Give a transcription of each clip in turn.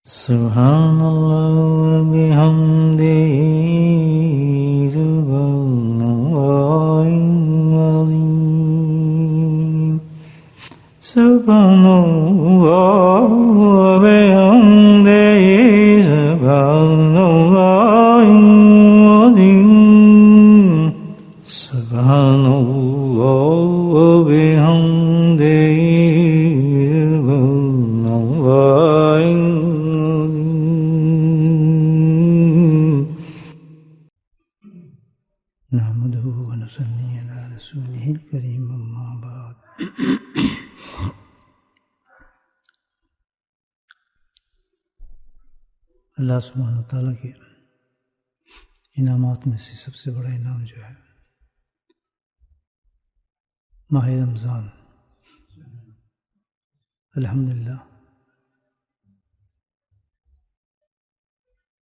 Subhanallah bihamdihi subhanallahil azim. Subhanallah bihamdihi subhanallahil azim. Subhanallah bihamdihi subhanallahil نحمده ونصلي على رسوله الكريم اما بعد. اللہ سبحانہ تعالیٰ کے انعامات میں سے سب سے بڑا انعام جو ہے ماہ رمضان. الحمدللہ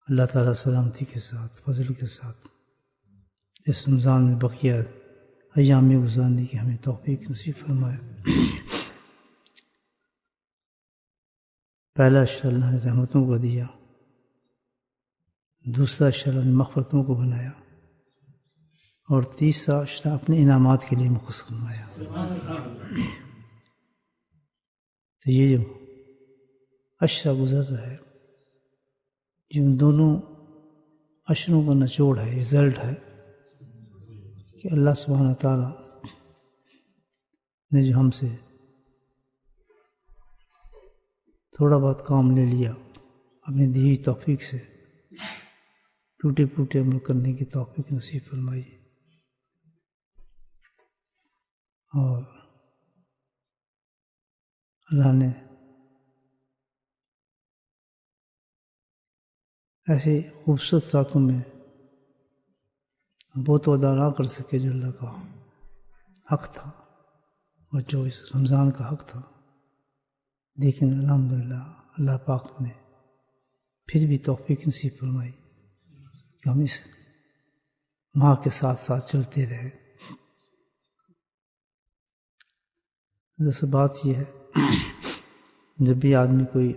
اللہ تعالیٰ سلامتی کے ساتھ فضل کے ساتھ اس رمضان میں بقیہ ایام میں گزارنے کی ہمیں توفیق نصیب فرمائے. پہلا اشرا اللہ نے رحمتوں کو دیا، دوسرا اشرا اللہ نے مغفرتوں کو بنایا، اور تیسرا اشرا اپنے انعامات کے لیے مخصص فرمایا. تو یہ جو اشرا گزر رہا ہے، جن دونوں اشروں کا نچوڑ ہے، رزلٹ ہے کہ اللہ سبحانہ تعالیٰ نے جو ہم سے تھوڑا بہت کام لے لیا، اپنی دی ہوئی توفیق سے ٹوٹے پھوٹے عمل کرنے کی توفیق نصیب فرمائی، اور اللہ نے ایسے خوبصورت راتوں میں وہ تو ادا نہ کر سکے جو اللہ کا حق تھا اور جو اس رمضان کا حق تھا، لیکن الحمدللہ اللہ پاک نے پھر بھی توفیق نصیب فرمائی کہ ہم اس ماہ کے ساتھ ساتھ چلتے رہے. جیسے بات یہ ہے، جب بھی آدمی کوئی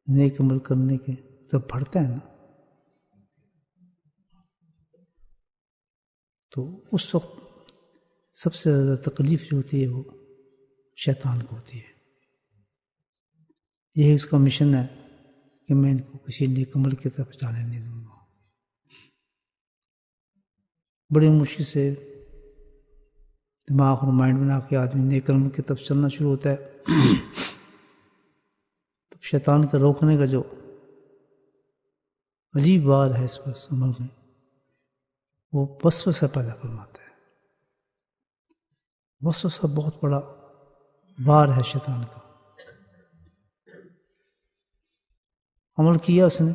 نیک عمل کرنے کے تب پڑھتا ہے نا، تو اس وقت سب سے زیادہ تکلیف جو ہوتی ہے وہ شیطان کو ہوتی ہے. یہی اس کا مشن ہے کہ میں ان کو کسی نیک عمل کی طرف جانے نہیں دوں گا. بڑی مشکل سے دماغ اور مائنڈ بنا کے آدمی نیک عمل کی طرف چلنا شروع ہوتا ہے، تو شیطان کا روکنے کا جو عجیب بار ہے اس پر عمل میں، وہ وسوسہ پیدا فرماتا ہے. وسوسہ بہت بڑا بار ہے شیطان کا. عمل کیا اس نے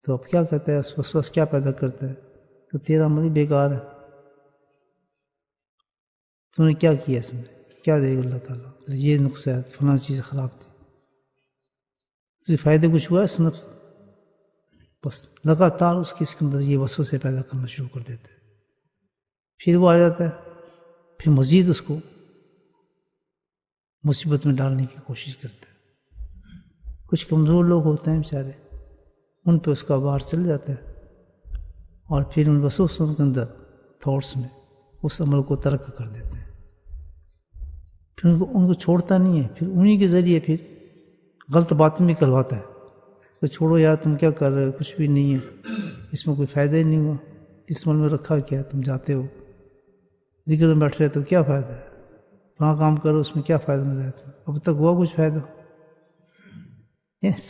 تو اب کیا کہتا ہے، وسوسہ کیا پیدا کرتا ہے کہ تیرا عمل ہی بیکار ہے، تو نے کیا کیا اس میں، کیا دے گا اللہ تعالیٰ، یہ نقص ہے، فلاں چیز خراب تھی، تجھے فائدے کچھ ہوا ہے صنف. بس لگاتار اس کے اندر یہ وسوسے پیدا کرنا شروع کر دیتے ہیں. پھر وہ آ جاتا ہے، پھر مزید اس کو مصیبت میں ڈالنے کی کوشش کرتا ہے. کچھ کمزور لوگ ہوتے ہیں بیچارے، ان پہ اس کا بار چل جاتا ہے، اور پھر ان وسوسوں کے اندر تھاٹس میں اس عمل کو ترک کر دیتے ہیں. پھر ان کو چھوڑتا نہیں ہے، پھر انہی کے ذریعے پھر غلط باتیں بھی کرواتا ہے کہ چھوڑو یار، تم کیا کر رہے ہو، کچھ بھی نہیں ہے، اس میں کوئی فائدہ ہی نہیں ہوا، اس عمل میں رکھا کیا، تم جاتے ہو ذکر میں بیٹھ رہے تو کیا فائدہ ہے، وہاں کام کرو اس میں کیا فائدہ نہیں رہتا، اب تک ہوا کچھ فائدہ.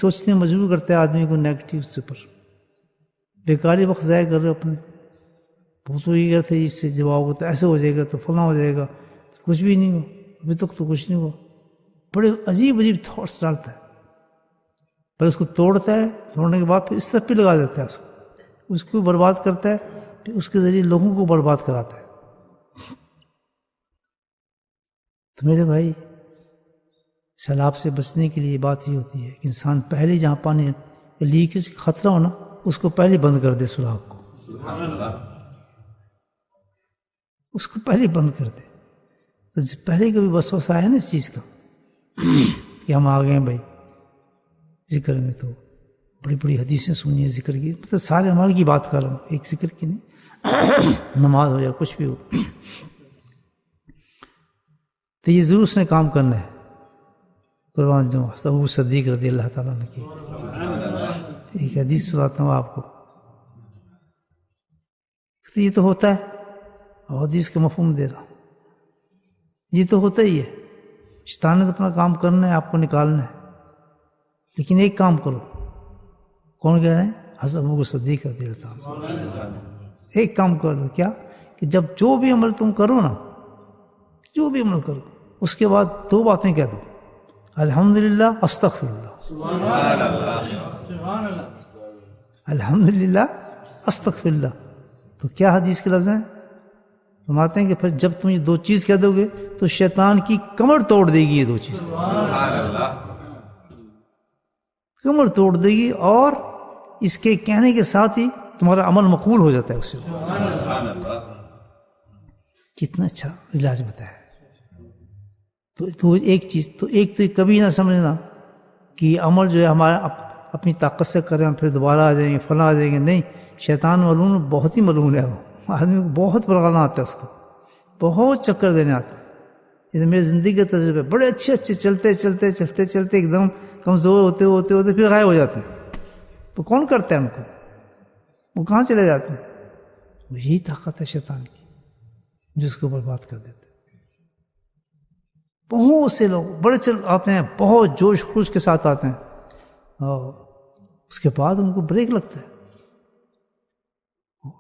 سوچنے مجبور کرتا ہے آدمی کو نیگیٹو سے پر، بیکاری وقت ضائع کر رہے ہو اپنے. وہ تو یہ کہتے ہیں اس سے جواب ہوتا ہے، ایسے ہو جائے گا تو فلاں ہو جائے گا، کچھ بھی نہیں ہوا، ابھی تک تو کچھ نہیں ہوا. بڑے عجیب عجیب تھاٹس ڈالتا ہے، پر اس کو توڑتا ہے، توڑنے کے بعد پھر اس طرف پہ لگا دیتا ہے، اس کو برباد کرتا ہے، پھر اس کے ذریعے لوگوں کو برباد کراتا ہے. تو میرے بھائی، سیلاب سے بچنے کے لیے بات یہ ہوتی ہے کہ انسان پہلے جہاں پانی لیکیج خطرہ ہونا اس کو پہلے بند کر دے، سوراخ کو اس کو پہلے بند کر دے. پہلے کبھی وسوسہ آیا نا اس چیز کا کہ ہم آ گئے ہیں بھائی، ذکر میں تو بڑی بڑی حدیثیں سنی ذکر کی، مطلب سارے عمل کی بات کر رہا ہوں، ایک ذکر کی نہیں، نماز ہو یا کچھ بھی ہو، تو یہ ضرور اس نے کام کرنا ہے۔ قربان جو ابو صدیق رضی اللہ تعالیٰ نے کی، ایک حدیث سناتا ہوں آپ کو، تو یہ تو ہوتا ہے، اور حدیث کا مفہوم دے رہا ہوں، یہ تو ہوتا ہی ہے، شیطان نے تو اپنا کام کرنا ہے، آپ کو نکالنا ہے، لیکن ایک کام کرو، کون کہہ رہے ہیں؟ حضرت ابو صدیق رضی اللہ تعالیٰ، ایک کام کر لو، کیا کہ جب جو بھی عمل تم کرو نا، جو بھی عمل کرو، اس کے بعد دو باتیں کہہ دو، الحمدللہ استغفر اللہ، الحمدللہ استغفر اللہ۔ تو کیا حدیث کے لفظ ہیں؟ فرماتے ہیں کہ پھر جب تم یہ دو چیز کہہ دو گے تو شیطان کی کمر توڑ دے گی، یہ دو چیز کمر توڑ دے گی، اور اس کے کہنے کے ساتھ ہی تمہارا عمل مقبول ہو جاتا ہے اس سے۔ کتنا اچھا علاج بتایا۔ تو ایک چیز تو ایک تو کبھی نہ سمجھنا کہ عمل جو ہے ہمارا اپنی طاقت سے کریں پھر دوبارہ آ جائیں گے، فلاں آ جائیں گے، نہیں، شیطان ملعون بہت ہی ملعون ہے، وہ آدمی کو بہت بڑھانا آتا ہے، اس کو بہت چکر دینے آتا ہے۔ یہ میری زندگی کا تجربہ ہے، بڑے اچھے چلتے چلتے چلتے چلتے ایک دم کمزور ہوتے ہوتے ہوتے پھر غائب ہو جاتے ہیں۔ تو کون کرتا ہے ان کو؟ وہ کہاں چلے جاتے ہیں؟ یہی طاقت ہے شیطان کی، جس کو برباد کر دیتے ہیں۔ بہت سے لوگ بڑے آتے ہیں، بہت جوش خروش کے ساتھ آتے ہیں، اور اس کے بعد ان کو بریک لگتا ہے،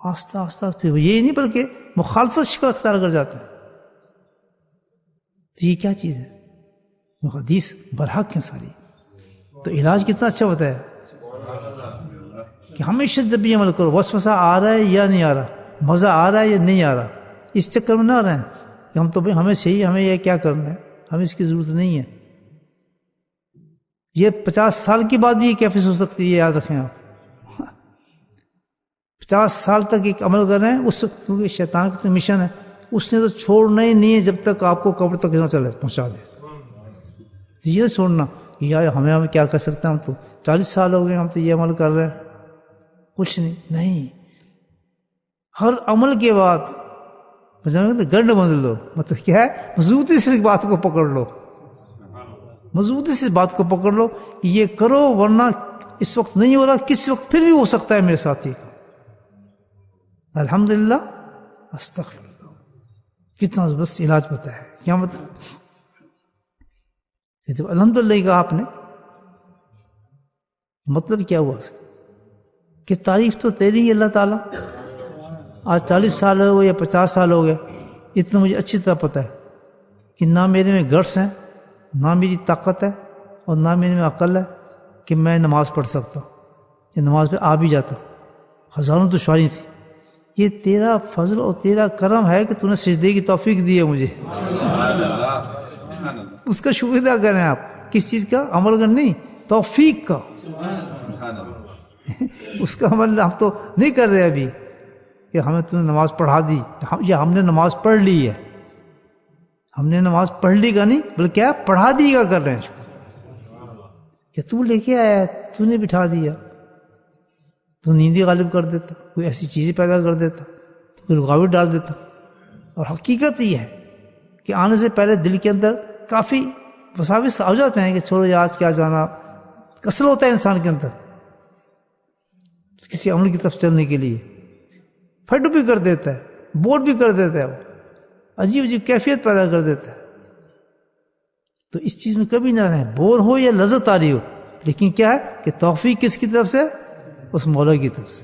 آہستہ آہستہ پھر یہ نہیں بلکہ مخالفت شکل اختیار کر جاتے ہیں۔ تو یہ کیا چیز ہے؟ وہ حدیث برحق ہے ساری۔ تو علاج کتنا اچھا ہوتا ہے کہ ہمیشہ جب بھی عمل کرو، وسوسہ آ رہا ہے یا نہیں آ رہا، مزہ آ رہا ہے یا نہیں آ رہا، اس چکر میں نہ رہیں کہ ہم تو بھائی ہمیں صحیح، ہمیں یہ کیا کرنا ہے، ہمیں اس کی ضرورت نہیں ہے۔ یہ 50 سال کے بعد بھی یہ کیفیت ہو سکتی ہے، یہ یاد رکھیں آپ۔ 50 سال تک ایک عمل کر رہے ہیں، اس کیونکہ شیطان کا مشن ہے، اس نے تو چھوڑنا ہی نہیں ہے جب تک آپ کو قبر تک نہ چلے پہنچا دے۔ یہ چھوڑنا کہ یار ہمیں کیا کر سکتے ہیں، ہم تو 40 سال ہو گئے، ہم تو یہ عمل کر رہے ہیں، کچھ نہیں۔ ہر عمل کے بعد گنڈ بدل لو، مطلب کیا ہے، مضبوطی سے اس بات کو پکڑ لو، مضبوطی سے اس بات کو پکڑ لو کہ یہ کرو، ورنہ اس وقت نہیں ہو رہا، کس وقت پھر بھی ہو سکتا ہے میرے ساتھی کا۔ الحمدللہ استغفر اللہ، کتنا زبردست علاج بتایا ہے۔ کیا مطلب کہ جب الحمدللہ کہا آپ نے، مطلب کیا ہوا کہ تعریف تو تیری ہے اللہ تعالیٰ۔ آج 40 سال ہو گئے یا 50 سال ہو گئے، اتنا مجھے اچھی طرح پتہ ہے کہ نہ میرے میں گٹس ہیں، نہ میری طاقت ہے، اور نہ میرے میں عقل ہے کہ میں نماز پڑھ سکتا، یا نماز پہ آ بھی جاتا۔ ہزاروں دشواری تھی، یہ تیرا فضل اور تیرا کرم ہے کہ تو نے سجدے کی توفیق دی ہے مجھے۔ اس کا شکر ادا کریں آپ، کس چیز کا؟ عمل کا نہیں، توفیق کا۔ اس کا عمل ہم تو نہیں کر رہے ابھی کہ ہمیں تو نے نماز پڑھا دی، یا ہم نے نماز پڑھ لی ہے۔ ہم نے نماز پڑھ لی کا نہیں، بلکہ کیا پڑھا دی کا کر رہے ہیں کہ تو لے کے آیا، تو نے بٹھا دیا، تو نیندی غالب کر دیتا، کوئی ایسی چیزیں پیدا کر دیتا، کوئی رکاوٹ ڈال دیتا۔ اور حقیقت یہ ہے کہ آنے سے پہلے دل کے اندر کافی وساوس آ جاتے ہیں کہ چھوڑو آج کیا جانا، کسل ہوتا ہے انسان کے اندر کسی عمل کی طرف چلنے کے لیے، پھٹ بھی کر دیتا ہے، بور بھی کر دیتا ہے، وہ عجیب عجیب کیفیت پیدا کر دیتا ہے۔ تو اس چیز میں کبھی نہ رہیں، بور ہو یا لذت آ رہی ہو، لیکن کیا ہے کہ توفیق کس کی طرف سے؟ اس مولا کی طرف سے۔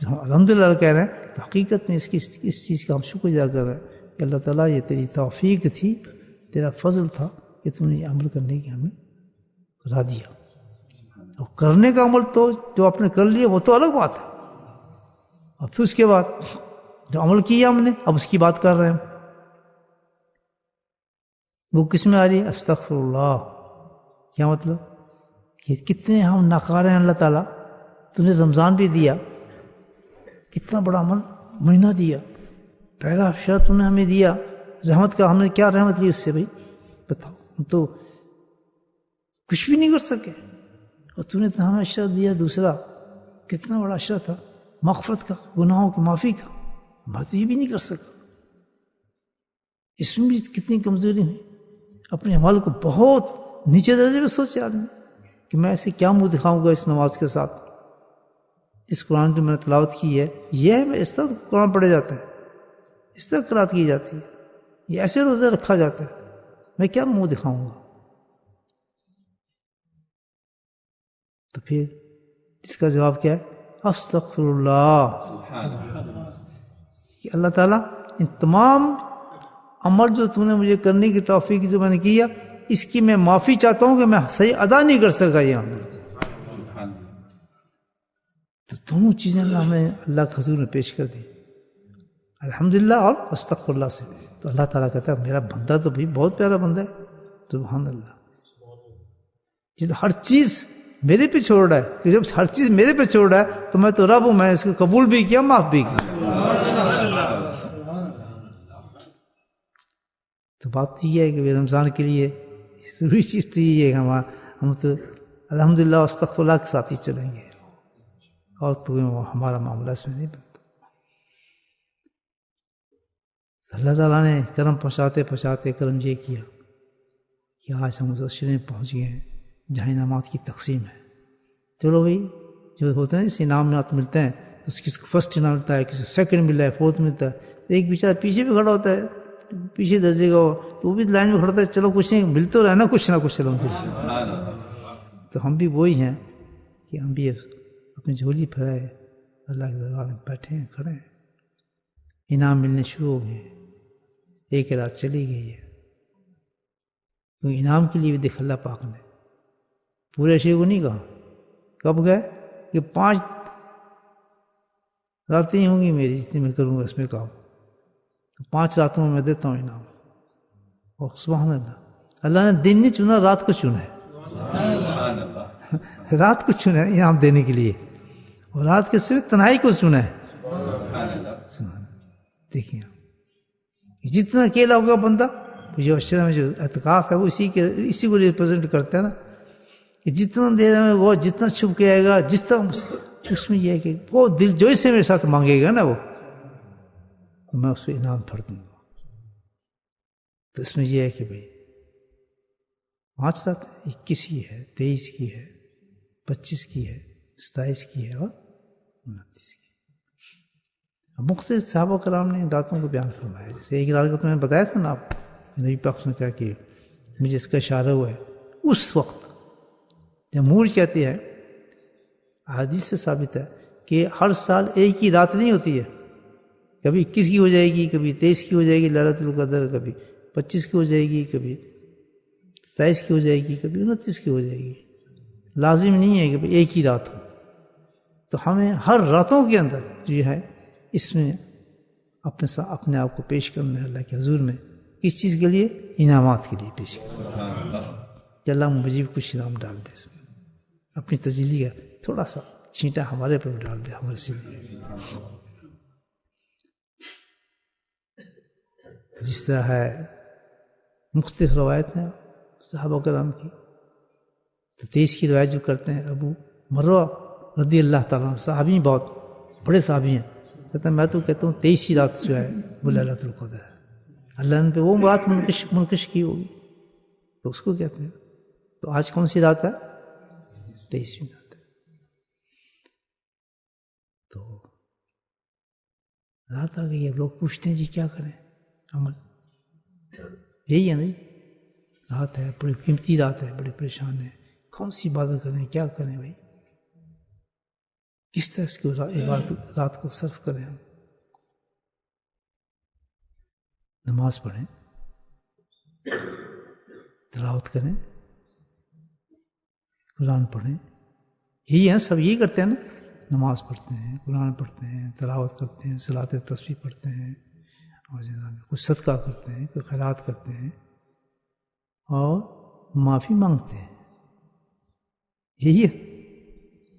الحمدللہ کہہ رہے ہیں، تو حقیقت میں اس چیز کا ہم شکر ادا کر رہے ہیں کہ اللہ تعالیٰ یہ تیری توفیق تھی، تیرا فضل تھا کہ تم نے یہ عمل کرنے کی ہمیں کرا دیا۔ اور کرنے کا عمل تو جو آپ نے کر لیا وہ تو الگ بات ہے، اور پھر اس کے بعد جو عمل کیا ہم نے، اب اس کی بات کر رہے ہیں۔ وہ کس میں آ رہی ہے؟ استغفر اللہ۔ کیا مطلب کہ کتنے ہم ناکار ہیں اللہ تعالیٰ، تو نے رمضان بھی دیا، کتنا بڑا عمل مہینہ دیا، پہلا افشا تم نے ہمیں دیا رحمت کا، ہم نے کیا رحمت لی اس سے؟ بھائی بتاؤ، ہم تو کچھ بھی نہیں کر سکے، اور تو نے تو ہمیں اشرا دیا دوسرا، کتنا بڑا اشرا تھا، مغفرت کا، گناہوں کی معافی کا، میں تو یہ بھی نہیں کر سکا۔ اس میں بھی کتنی کمزوری ہوئی، اپنے عمل کو بہت نیچے درجے میں سوچے آدمی کہ میں ایسے کیا منہ دکھاؤں گا اس نماز کے ساتھ، اس قرآن جو میں نے تلاوت کی ہے، یہ ہے اس طرح قرآن پڑھا جاتا ہے، اس طرح قرات کی جاتی ہے، یہ ایسے روزے رکھا جاتا ہے، میں کیا منہ دکھاؤں گا؟ تو پھر اس کا جواب کیا ہے؟ استغفر اللہ، کہ اللہ تعالیٰ ان تمام عمل جو تم نے مجھے کرنے کی توفیق جو میں نے کیا، اس کی میں معافی چاہتا ہوں کہ میں صحیح ادا نہیں کر سکا یہ عمل۔ تو دونوں چیزیں ہمیں اللہ کے حضور میں پیش کر دی، الحمدللہ اور استغفر اللہ سے۔ تو اللہ تعالیٰ کہتا ہے میرا بندہ تو بھی بہت پیارا بندہ ہے، سبحان اللہ، یہ تو ہر چیز میرے پہ چھوڑ رہا ہے، کہ جب ہر چیز میرے پہ چھوڑ رہا ہے تو میں تو رب ہوں، میں اس کو قبول بھی کیا، معاف بھی کیا۔ تو بات یہ ہے کہ رمضان کے لیے ضروری چیز تو یہ ہے کہ ہم تو الحمدللہ استغفر اللہ کے ساتھ ہی چلیں گے، اور تو ہمارا معاملہ اس میں نہیں بنتا۔ اللہ تعالیٰ نے کرم پہنچاتے پہنچاتے کرم یہ کیا کہ آج ہم اس عشرے میں پہنچ گئے ہیں جہاں انعامات کی تقسیم ہے۔ چلو بھائی، جو ہوتا ہے جیسے انعامات ملتے ہیں، تو کسی کو فرسٹ انعام ملتا ہے، کسی کو سیکنڈ ملتا ہے، فورتھ ملتا ہے، ایک بیچارہ پیچھے بھی کھڑا ہوتا ہے، پیچھے درجے کا ہو تو وہ بھی لائن میں کھڑا ہوتا ہے، چلو کچھ نہیں مل تو رہا نا، کچھ نہ کچھ چلو۔ تو ہم بھی وہی ہیں کہ ہم بھی اپنی جھولی پھیلائے اللہ کے دربار میں بیٹھے ہیں، کھڑے ہیں، انعام ملنے شروع ہو گئے، ایک رات چلی گئی ہے، کیونکہ انعام کے لیے بھی دیکھ اللہ پاک نے پورے عشرے کو نہیں کہا، کب گئے کہ 5 راتیں ہی ہوں گی میری جتنی میں کروں گا اس میں کام، تو 5 راتوں میں دیتا ہوں انعام۔ اور سبحان اللہ، اللہ نے دن نہیں چنا، رات کو چنا ہے، رات کو چنا ہے انعام دینے کے لیے، اور رات کے صرف تنہائی کو چنا ہے۔ دیکھیے جتنا اکیلا ہوگا بندہ، جو عشرے میں جو اعتکاف ہے وہ اسی کو ریپرزینٹ کرتا ہے نا، کہ جتنا دیر میں وہ جتنا چھپ کے آئے گا، جس طرح اس میں یہ ہے کہ وہ دل جوئی سے میرے ساتھ مانگے گا نا، وہ میں اس کو انعام بھر دوں گا۔ تو اس میں یہ ہے کہ بھائی 5 رات 21 کی ہے، 23 کی ہے، 25 کی ہے، 27 کی ہے اور 29 کی۔ مختلف صحابہ کرام نے ان راتوں کو بیان فرمایا، جیسے ایک رات کا تو میں نے بتایا تھا نا آپ، نبی پاک نے کہا کہ مجھے اس کا اشارہ ہوا ہے، اس وقت جمہور کہتے ہیں، حدیث سے ثابت ہے کہ ہر سال ایک ہی رات نہیں ہوتی ہے، کبھی 21 کی ہو جائے گی، کبھی 23 کی ہو جائے گی لیلۃ القدر، کبھی 25 کی ہو جائے گی، کبھی 27 کی ہو جائے گی، کبھی 29 کی ہو جائے گی، لازم نہیں ہے کہ ایک ہی رات ہو۔ تو ہمیں ہر راتوں کے اندر جو ہے اس میں اپنے آپ کو پیش کرنا ہے اللہ کے حضور میں، کس چیز کے لیے؟ انعامات کے لیے پیش کرنا کہ اللہ مجھے بھی کچھ انعام ڈال دے، اس میں اپنی تجلی کا تھوڑا سا چھینٹا ہمارے پر ڈال دے، ہمارے سے۔ جس طرح ہے مختلف روایت ہیں صحابہ کرام کی، تو 23 کی روایت جو کرتے ہیں ابو مروہ رضی اللہ تعالیٰ، صحابی بہت بڑے صحابی ہیں، کہتے ہیں میں تو کہتا ہوں 23 کی رات جو ہے وہ لیلۃ القدر ہے، اللہ نے پہ وہ رات منقش کی ہوگی تو اس کو کہتے ہیں۔ تو آج کون سی رات ہے؟ 23ویں رات ہے۔ تو رات آ گئی ہے، لوگ پوچھتے ہیں جی کیا کریں عمل، یہی ہے نا جی، رات ہے، بڑی قیمتی رات ہے، بڑے پریشان ہیں، کون سی عبادت کریں، کیا کریں بھائی، کس طرح اس کو رات کو صرف کریں ہم؟ نماز پڑھیں، تلاوت کریں، قرآن پڑھیں، یہی ہے سب یہی کرتے ہیں نا، نماز پڑھتے ہیں، قرآن پڑھتے ہیں، تلاوت کرتے ہیں، صلاۃ تسبیح پڑھتے ہیں، اور کچھ صدقہ کرتے ہیں، کوئی خیرات کرتے ہیں، اور معافی مانگتے ہیں، یہی ہے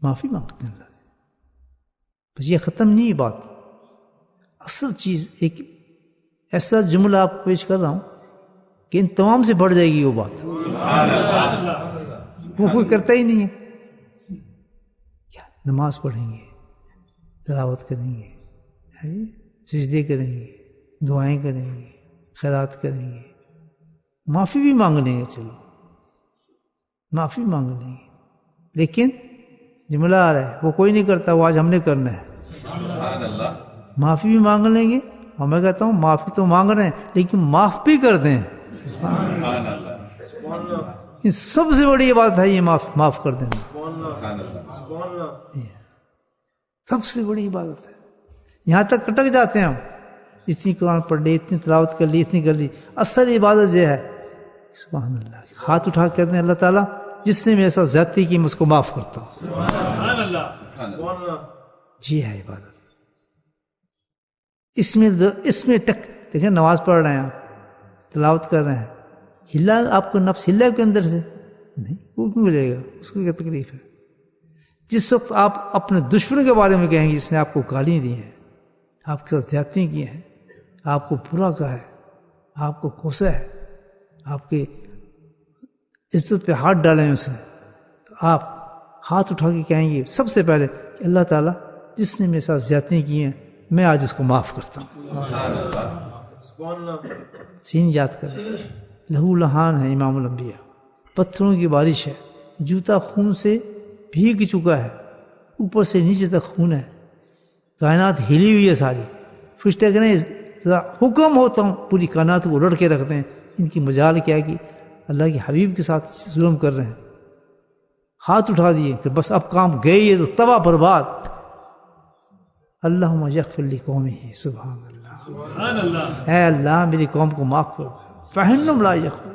معافی مانگتے ہیں اللہ سے۔ بس یہ ختم نہیں بات، اصل چیز ایک ایسا جملہ آپ کو پیش کر رہا ہوں کہ ان تمام سے بڑھ جائے گی وہ بات، وہ کوئی کرتا ہی نہیں ہے. کیا نماز پڑھیں گے, تلاوت کریں گے, سجدے کریں گے, دعائیں کریں گے, خیرات کریں گے, معافی بھی مانگ لیں گے, چلو معافی مانگ لیں گے, لیکن جملہ آ رہا ہے وہ کوئی نہیں کرتا, وہ آج ہم نے کرنا ہے. معافی بھی مانگ لیں گے, اور میں کہتا ہوں معافی تو مانگ رہے ہیں لیکن معاف بھی کر دیں. یہ سب سے بڑی بات ہے, یہ معاف کر دینا سب سے بڑی عبادت ہے. یہاں تک کٹک جاتے ہیں ہم, اتنی قرآن پڑھ لی, اتنی تلاوت کر لی, اتنی کر لی. اصل عبادت یہ ہے سبحان اللہ, ہاتھ اٹھا کے کہتے ہیں اللہ تعالیٰ جس نے میرے ساتھ زیادتی کی میں اس کو معاف کرتا ہوں. جی ہے عبادت. اس میں دیکھیں نماز پڑھ رہے ہیں آپ, تلاوت کر رہے ہیں, ہلا آپ کو نفس ہلا کے اندر سے نہیں, وہ کیوں ملے گا, اس کو کیا تکلیف ہے. جس وقت آپ اپنے دشمن کے بارے میں کہیں گے جس نے آپ کو گالی دی ہے, آپ کے ساتھ زیادتی کی ہیں, آپ کو برا کہا ہے, آپ کو کوسا ہے, آپ کی عزت پہ ہاتھ ڈالے ہیں اسے, تو آپ ہاتھ اٹھا کے کہیں گے سب سے پہلے کہ اللہ تعالیٰ جس نے میرے ساتھ زیادتی کی ہیں میں آج اس کو معاف کرتا ہوں. سین یاد کریں, لہو لہان ہے امام الانبیاء, پتھروں کی بارش ہے, جوتا خون سے بھیگ چکا ہے, اوپر سے نیچے تک خون ہے, کائنات ہلی ہوئی ہے ساری. فرشتے کہتے ہیں حکم ہوتا ہوں پوری کائنات کو الٹ کے رکھتے ہیں, ان کی مجال کیا کہ اللہ کے حبیب کے ساتھ ظلم کر رہے ہیں. ہاتھ اٹھا دیے کہ بس اب کام گئے یہ تو تباہ برباد. اللہم یغفر لقومہ, سبحان اللہ, اے اللہ میری قوم کو معاف کر. فہنم لا یغفر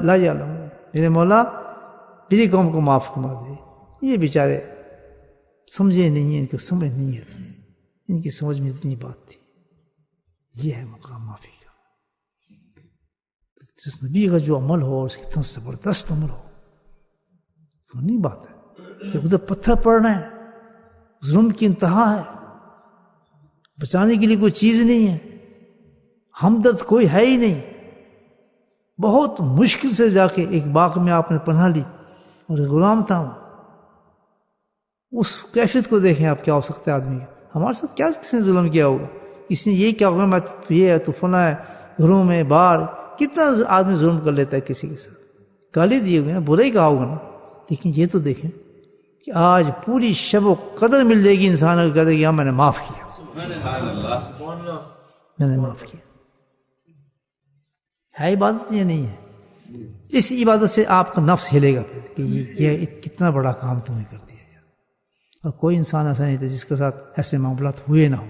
لا یعلمون, میرے مولا میری قوم کو معاف فرما دے. یہ بیچارے سمجھے نہیں ہیں, ان کو سمجھ نہیں ہے, ان کی سمجھ میں اتنی بات تھی. یہ ہے مقام معافی کا. جس نبی کا جو عمل ہو اس کی اتنا زبردست عمل ہو تو نہیں بات ہے کہ ادھر پتھر پڑنا ہے, ظلم کی انتہا ہے, بچانے کے لیے کوئی چیز نہیں ہے, ہمدرد کوئی ہے ہی نہیں. بہت مشکل سے جا کے ایک باغ میں آپ نے پناہ لی اور ایک غلام تھا, اس کیفیت کو دیکھیں آپ کیا ہو سکتا ہے آدمی کا. ہمارے ساتھ کیا کس نے ظلم کیا ہوگا, اس نے یہ کیا ہوگا میں یہ ہے تو فلاں ہے, گھروں میں باہر کتنا آدمی ظلم کر لیتا ہے کسی کے ساتھ, گالی دیے ہوگے نا, برا ہی کہا ہوگا نا, لیکن یہ تو دیکھیں کہ آج پوری شب و قدر مل جائے گی انسان کو, کہتے کہ میں نے معاف کیا, میں نے معاف کیا. ہے عبادت یہ نہیں ہے. اس عبادت سے آپ کا نفس ہلے گا کہ یہ کتنا بڑا کام تم نے کر دیا. اور کوئی انسان ایسا نہیں تھا جس کے ساتھ ایسے معاملات ہوئے نہ ہوں,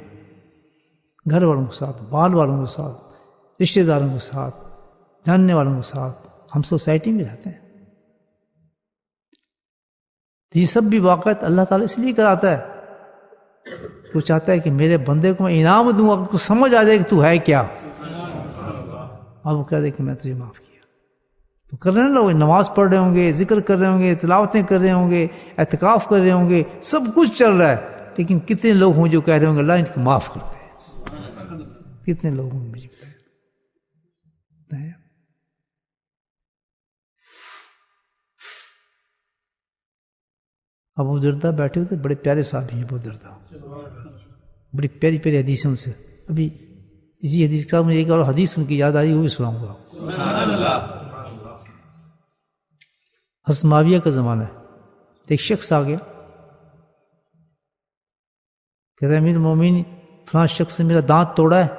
گھر والوں کے ساتھ, بال والوں کے ساتھ, رشتہ داروں کے ساتھ, جاننے والوں کے ساتھ. ہم سوسائٹی میں رہتے ہیں, یہ سب بھی واقعات اللہ تعالیٰ اس لیے کراتا ہے تو چاہتا ہے کہ میرے بندے کو میں انعام دوں, اب کو سمجھ آ جائے کہ تو ہے کیا, اور وہ کہہ دے کہ میں تجھے معاف کیا. تو کر رہے ہیں لوگ, نماز پڑھ رہے ہوں گے, ذکر کر رہے ہوں گے, تلاوتیں کر رہے ہوں گے, اعتکاف کر رہے ہوں گے, سب کچھ چل رہا ہے, لیکن کتنے لوگ ہوں جو کہہ رہے ہوں گے اللہ ان کو معاف کر دے. کتنے لوگ ہوں مجھے ابو دردہ بیٹھے ہوئے تھے, بڑے پیارے صاحب ہیں ابو دردہ, بڑی پیاری پیاری حدیث ان سے. ابھی اسی حدیث کا مجھے ایک اور حدیث ان کی یاد آئی, وہ بھی سناؤں گا. حضرت معاویہ کا زمانہ ہے, ایک شخص آ گیا, کہتا ہے امیر المومنین فلاں شخص نے میرا دانت توڑا ہے,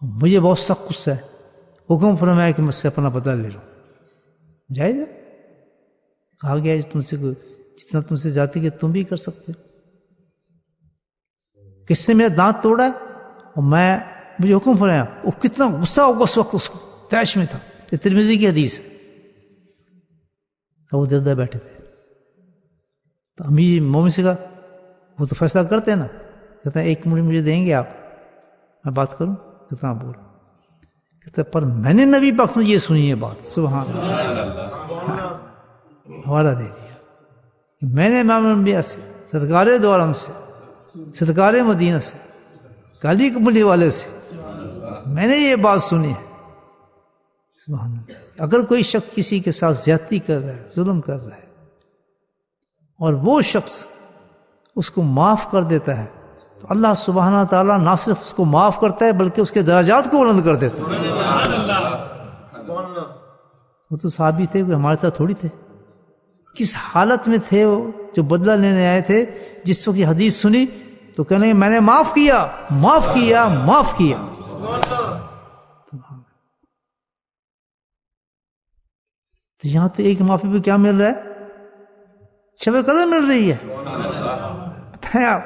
مجھے بہت سخت غصہ ہے, حکم فرمایا کہ میں اس سے اپنا بدلہ لے لوں. جائز ہے, کہا گیا تم سے جتنا تم سے جاتی کہ تم بھی کر سکتے ہو. کس نے میرا دانت توڑا ہے اور مجھے حکم فرمایا, وہ کتنا غصہ ہوگا اس وقت, اس کو تیش میں تھا. یہ ترمذی کی حدیث ہے. وہ دردہ بیٹھے تھے, تو امیر مومن سے کہا وہ تو فیصلہ کرتے ہیں نا, کہتا ہے ایک منٹ مجھے دیں گے آپ, میں بات کروں. کتنا بول, کہتا ہے پر میں نے نبی پاک نے یہ سنی ہے بات, سبحان اللہ, حوالہ دے دیا. میں نے امام الانبیاء سے, سرکار دو عالم سے, سرکار مدینہ سے, کالی کملی والے سے میں نے یہ بات سنی ہے. سبحان اللہ. اگر کوئی شخص کسی کے ساتھ زیادتی کر رہا ہے، ظلم کر رہا ہے، اور وہ شخص اس کو معاف کر دیتا ہے، تو اللہ سبحانہ تعالیٰ نہ صرف اس کو معاف کرتا ہے بلکہ اس کے درجات کو بلند کر دیتا ہے. وہ تو صحابی تھے، کوئی ہمارے طرح تھوڑی تھے. کس حالت میں تھے وہ جو بدلہ لینے آئے تھے؟ جس وقت یہ حدیث سنی تو کہنے میں نے معاف کیا، معاف کیا، معاف کیا. تو یہاں تو ایک معافی پہ کیا مل رہا ہے؟ شب قدر مل رہی ہے. بتائیں آپ،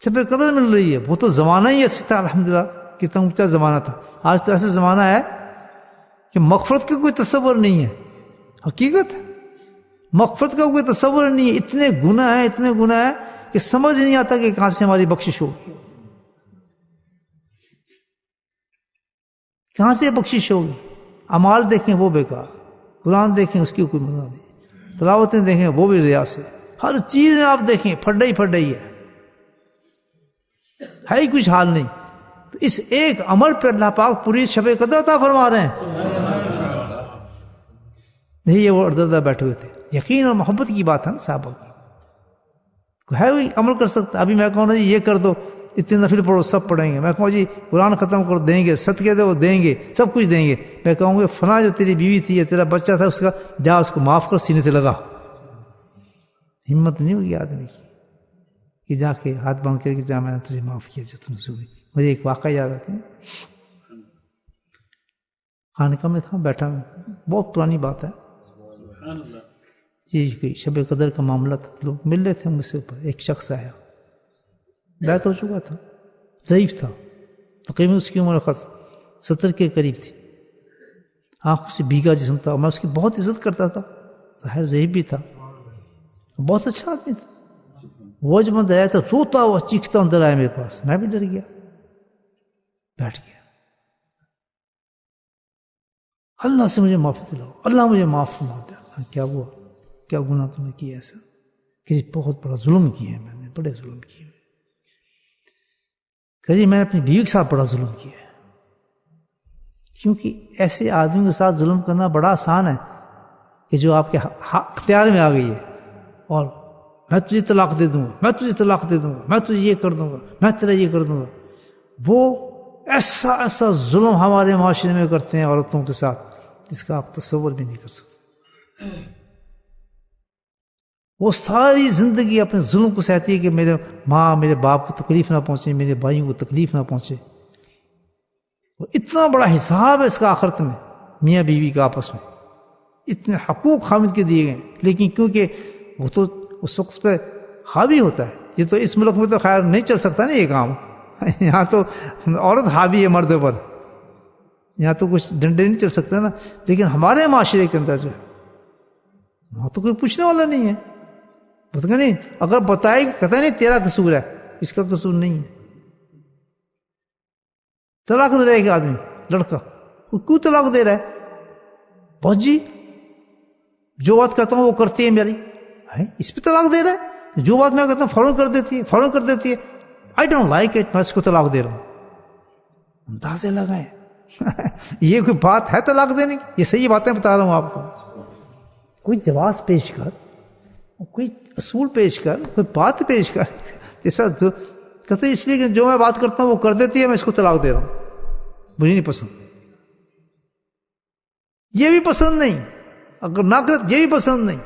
شب قدر مل رہی ہے. وہ تو زمانہ ہی ایسا تھا، الحمدللہ کتنا اونچا زمانہ تھا. آج تو ایسا زمانہ ہے کہ مغفرت کا کوئی تصور نہیں ہے. حقیقت مغفرت کا کوئی تصور نہیں ہے. اتنے گناہ ہیں، اتنے گناہ ہیں کہ سمجھ نہیں آتا کہ کہاں سے ہماری بخشش ہوگی، کہاں سے بخشش ہوگی. اعمال دیکھیں وہ بیکار، قرآن دیکھیں اس کی کوئی مزہ نہیں، تلاوتیں دیکھیں وہ بھی ریا سے، ہر چیز میں آپ دیکھیں پھڈا ہی پھڈا ہی ہے ہی کچھ حال نہیں. تو اس ایک عمل پہ اللہ پاک پوری شب قدر عطا فرما رہے ہیں. نہیں، یہ وہ اردردہ بیٹھے ہوئے تھے. یقین اور محبت کی بات ہے نا صحابہ کی. ہے وہی عمل کر سکتا. ابھی میں کہوں نا جی یہ کر دو، اتنے نفل پڑھو، سب پڑھیں گے. میں کہوں جی قرآن ختم کر دیں گے، صدقے دو دیں گے، سب کچھ دیں گے. میں کہوں گے فلاں جو تیری بیوی تھی یا تیرا بچہ تھا اس کا جا اس کو معاف کر، سینے سے لگا. ہمت نہیں ہوگی آدمی کی کہ جا کے ہاتھ باندھ کر کہ جا میں نے تجھے معاف کیا جو تم سے ہوئی. مجھے ایک واقعہ یاد آتا ہے. خانقاہ میں تھا بیٹھا، میں بہت پرانی بات ہے جی. کوئی شب قدر کا معاملہ تھا، لوگ مل رہے تھے مجھ سے اوپر. ایک شخص آیا، بیت ہو چکا تھا، ضعیف تھا، تقریباً اس کی عمر 70 کے قریب تھی. آنکھوں سے بھیگا جسم تھا. میں اس کی بہت عزت کرتا تھا، ظاہر ضعیف بھی تھا، بہت اچھا آدمی تھا. وہ جب اندر آیا تھا روتا ہوا چیختا اندر آیا میرے پاس. میں بھی ڈر گیا، بیٹھ گیا. اللہ سے مجھے معافی دلاؤ، اللہ مجھے معاف فرما دے. کیا ہوا؟ کیا گناہ تم نے کیا ایسا؟ کسی بہت بڑا ظلم کیا ہے میں نے، بڑے ظلم کیے. کہ میں نے اپنی بیوی کے ساتھ بڑا ظلم کیا ہے. کیونکہ ایسے آدمی کے ساتھ ظلم کرنا بڑا آسان ہے کہ جو آپ کے اختیار میں آ گئی ہے، اور میں تجھے طلاق دے دوں گا، میں تجھے طلاق دے دوں گا، میں تجھے یہ کر دوں گا، میں تیرا یہ کر دوں گا. وہ ایسا ایسا ظلم ہمارے معاشرے میں کرتے ہیں عورتوں کے ساتھ جس کا آپ تصور بھی نہیں کر سکتے. وہ ساری زندگی اپنے ظلم کو سہتی ہے کہ میرے ماں میرے باپ کو تکلیف نہ پہنچے، میرے بھائیوں کو تکلیف نہ پہنچے. وہ اتنا بڑا حساب ہے اس کا آخرت میں، میاں بیوی کا آپس میں اتنے حقوق حامد کے دیے گئے. لیکن کیونکہ وہ تو اس وقت پہ حاوی ہوتا ہے. یہ تو اس ملک میں تو خیر نہیں چل سکتا نا یہ کام. یہاں تو عورت حاوی ہے مرد پر، یہاں تو کچھ ڈنڈے نہیں چل سکتے نا. لیکن ہمارے معاشرے کے اندر جو ہے وہاں تو کوئی پوچھنے والا نہیں ہے. بتا نہیں، اگر بتائے کہتا نہیں تیرا قصور ہے، اس کا قصور نہیں ہے. طلاق دے رہا ہے کہ آدمی لڑکا، کیوں طلاق دے رہا ہے؟ بہت جی جو بات کہتا ہوں وہ کرتی ہے میری، اس پہ طلاق دے رہا ہے. جو بات میں کہتا ہوں فوراً کر دیتی ہے، فوراً کر دیتی ہے. آئی ڈونٹ لائک اٹ، میں اس کو طلاق دے رہا ہوں. اندازے لگائیں یہ کوئی بات ہے طلاق دینے کی؟ یہ صحیح باتیں بتا رہا ہوں آپ کو. کوئی جواز پیش کر، کوئی اصول پیش کر، کوئی بات پیش کر. جیسا کہتے اس لیے کہ جو میں بات کرتا ہوں وہ کر دیتی ہے، میں اس کو طلاق دے رہا ہوں. مجھے نہیں پسند، یہ بھی پسند نہیں، اگر نہ کرے یہ بھی پسند نہیں.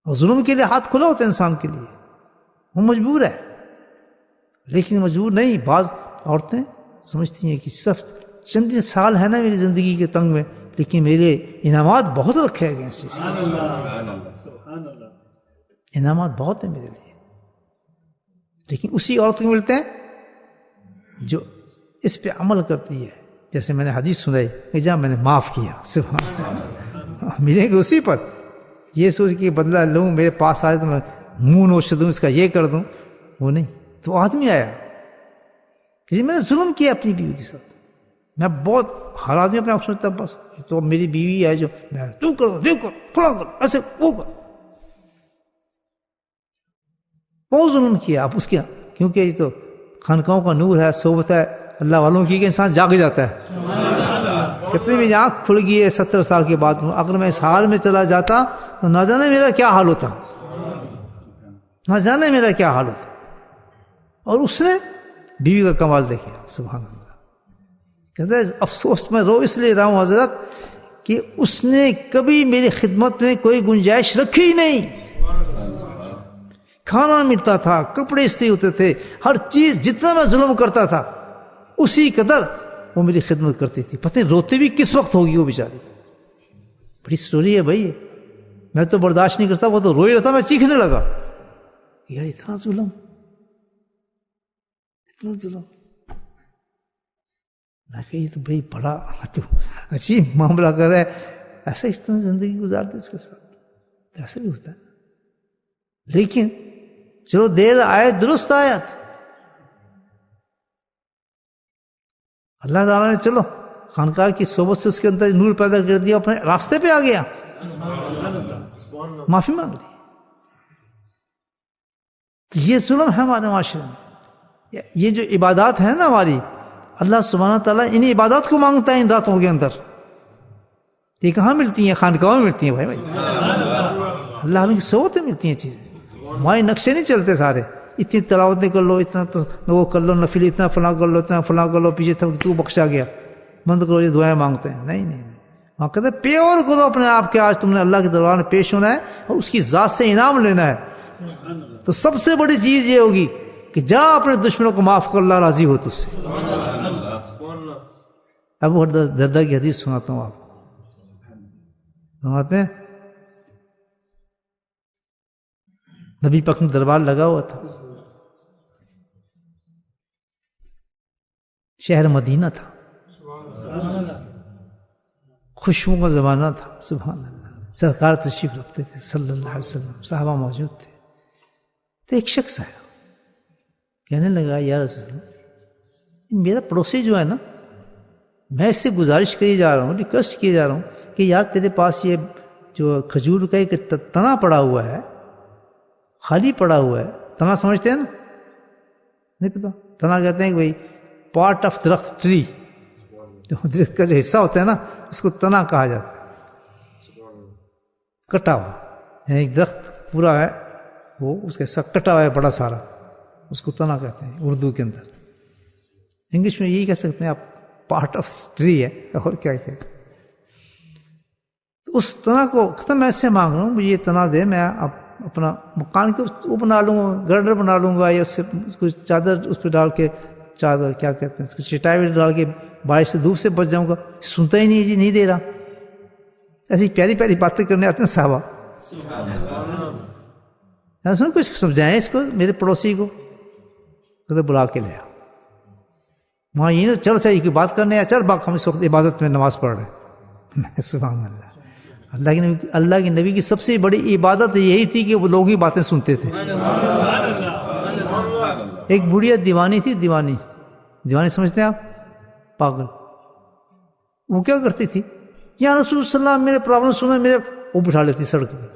اور ظلم کے لیے ہاتھ کھلا ہوتا ہے انسان کے لیے، وہ مجبور ہے. لیکن مجبور نہیں. بعض عورتیں سمجھتی ہیں کہ صرف چند سال ہے نا میری زندگی کے تنگ میں، لیکن میرے انعامات بہت رکھے گئے ہیں. انعامات بہت ہیں میرے لیے. لیکن اسی عورت کو ملتے ہیں جو اس پہ عمل کرتی ہے. جیسے میں نے حدیث سنائی کہ جہاں میں نے معاف کیا، سبحان اللہ، ملیں گے اسی پر. یہ سوچ کے بدلہ لوں، میرے پاس آئے تو میں منہ نوچ دوں، اس کا یہ کر دوں، وہ نہیں. تو آدمی آیا کہ میں نے ظلم کیا اپنی بیوی کے ساتھ. میں بہت ہر آدمی اپنے آپ سوچتا بس تو میری بیوی ہے جو میں تو کر فلاں کر ایسے وہ کر. بہت ظلم کیا آپ اس کے، کیونکہ یہ تو خانقاہوں کا نور ہے، صحبت ہے اللہ والوں کی کہ انسان جاگ جاتا ہے. کتنے میری آنکھ کھل گئی ہے 70 سال کے بعد. اگر میں اس حال میں چلا جاتا تو نہ جانے میرا کیا حال ہوتا, نہ جانے میرا کیا حال ہوتا. اور اس نے بیوی کا کمال دیکھا, سبحان اللہ. کہتے ہیں افسوس میں رو اس لیے رہا ہوں حضرت کہ اس نے کبھی میری خدمت میں کوئی گنجائش رکھی ہی نہیں. کھانا ملتا تھا, کپڑے استری ہوتے تھے, ہر چیز. جتنا میں ظلم کرتا تھا اسی قدر وہ میری خدمت کرتی تھی. پتہ نہیں روتے بھی کس وقت ہوگی وہ بیچاری. بڑی سٹوری ہے بھائی. میں تو برداشت نہیں کرتا, وہ تو روئی رہا تھا, میں چیخنے لگا یار اتنا ظلم, اتنا ظلم. میں کہ یہ تو بھائی بڑا تو عجیب معاملہ کر رہا ہے. ایسا اس طرح زندگی گزارتے اس کے ساتھ, ایسا بھی ہوتا ہے. لیکن چلو دیر آئے درست آیت, اللہ تعالیٰ نے چلو خانقاہ کی صحبت سے اس کے اندر نور پیدا کر دیا, اپنے راستے پہ آ گیا, معافی مانگ لی. یہ ظلم ہے ہمارے معاشرے میں. یہ جو عبادات ہیں نا ہماری, اللہ سبحانہ تعالیٰ انہیں عبادات کو مانگتا ہے ان راتوں کے اندر. یہ کہاں ملتی ہیں؟ خانقاہوں میں ملتی ہیں بھائی. اللہ کی صحبت میں ملتی ہیں چیزیں. ہمارے نقشے نہیں چلتے سارے, اتنی تلاوتیں کر لو, اتنا وہ کر لو, نفل اتنا فلاں کر لو, اتنا فلاں کر لو, پیچھے تھک تو بخشا گیا, بند کرو یہ دعائیں مانگتے ہیں. نہیں نہیں, وہاں کہتے ہیں پیور کرو اپنے آپ کے. آج تم نے اللہ کے دربار میں پیش ہونا ہے اور اس کی ذات سے انعام لینا ہے. تو سب سے بڑی چیز یہ ہوگی کہ جا اپنے دشمنوں کو معاف کر, اللہ راضی ہو تجھ سے. اب وہ دردہ کی حدیث سناتا ہوں آپ کو. سناتے ہیں نبی پاک میں دربار لگا ہوا تھا, شہر مدینہ تھا, خوشبو کا زمانہ تھا. سبحان اللہ. سرکار تشریف رکھتے تھے صلی اللہ علیہ وسلم, صحابہ موجود تھے. تو ایک شخص آیا, کہنے لگا یا رسول اللہ, میرا پڑوسی جو ہے نا, میں اس سے گزارش کری جا رہا ہوں, ریکویسٹ کیے جا رہا ہوں کہ یار تیرے پاس یہ جو کھجور کا ایک تنا پڑا ہوا ہے, خالی پڑا ہوا ہے. تنا سمجھتے ہیں نا؟ نہیں پتا. تنا کہتے ہیں کہ بھائی پارٹ آف درخت, ٹری, جو درخت کا جو حصہ ہوتا ہے نا اس کو تنا کہا جاتا ہے. کٹا ہوا, یعنی ایک درخت پورا ہے وہ, اس کا حصہ کٹا ہوا ہے بڑا سارا, اس کو تنا کہتے ہیں اردو کے اندر. انگلش میں یہی کہہ سکتے ہیں آپ, پارٹ آف ٹری ہے, اور کیا ہے. اس تنا کو ختم میں سے مانگ رہا ہوں, مجھے یہ تنا دے, میں اب اپنا مکان کے وہ بنا لوں گا, گرڈر بنا لوں گا, یا اس سے کچھ چادر اس پہ ڈال کے, چادر کیا کہتے ہیں اس کو, چٹائی بھی ڈال کے بارش سے دھوپ سے بچ جاؤں گا. سنتا ہی نہیں جی, نہیں دے رہا. ایسی پیاری پیاری باتیں کرنے آتے ہیں صحابہ. ایسا کچھ سمجھائیں اس کو, میرے پڑوسی کو. کہتے بلا کے لیا وہاں, یہ چل چاہیے کہ بات کرنے, چل باق ہم اس وقت عبادت میں نماز پڑھ رہے ہیں. سبحان اللہ. اللہ کے نبی کی سب سے بڑی عبادت یہی تھی کہ وہ لوگوں کی باتیں سنتے تھے. ایک بڑھیا دیوانی تھی, دیوانی سمجھتے ہیں آپ, پاگل. وہ کیا کرتی تھی, یا رسول اللہ صلی اللہ علیہ وسلم میرے پرابلم سنا, میرے وہ بٹھا لیتی سڑک پہ,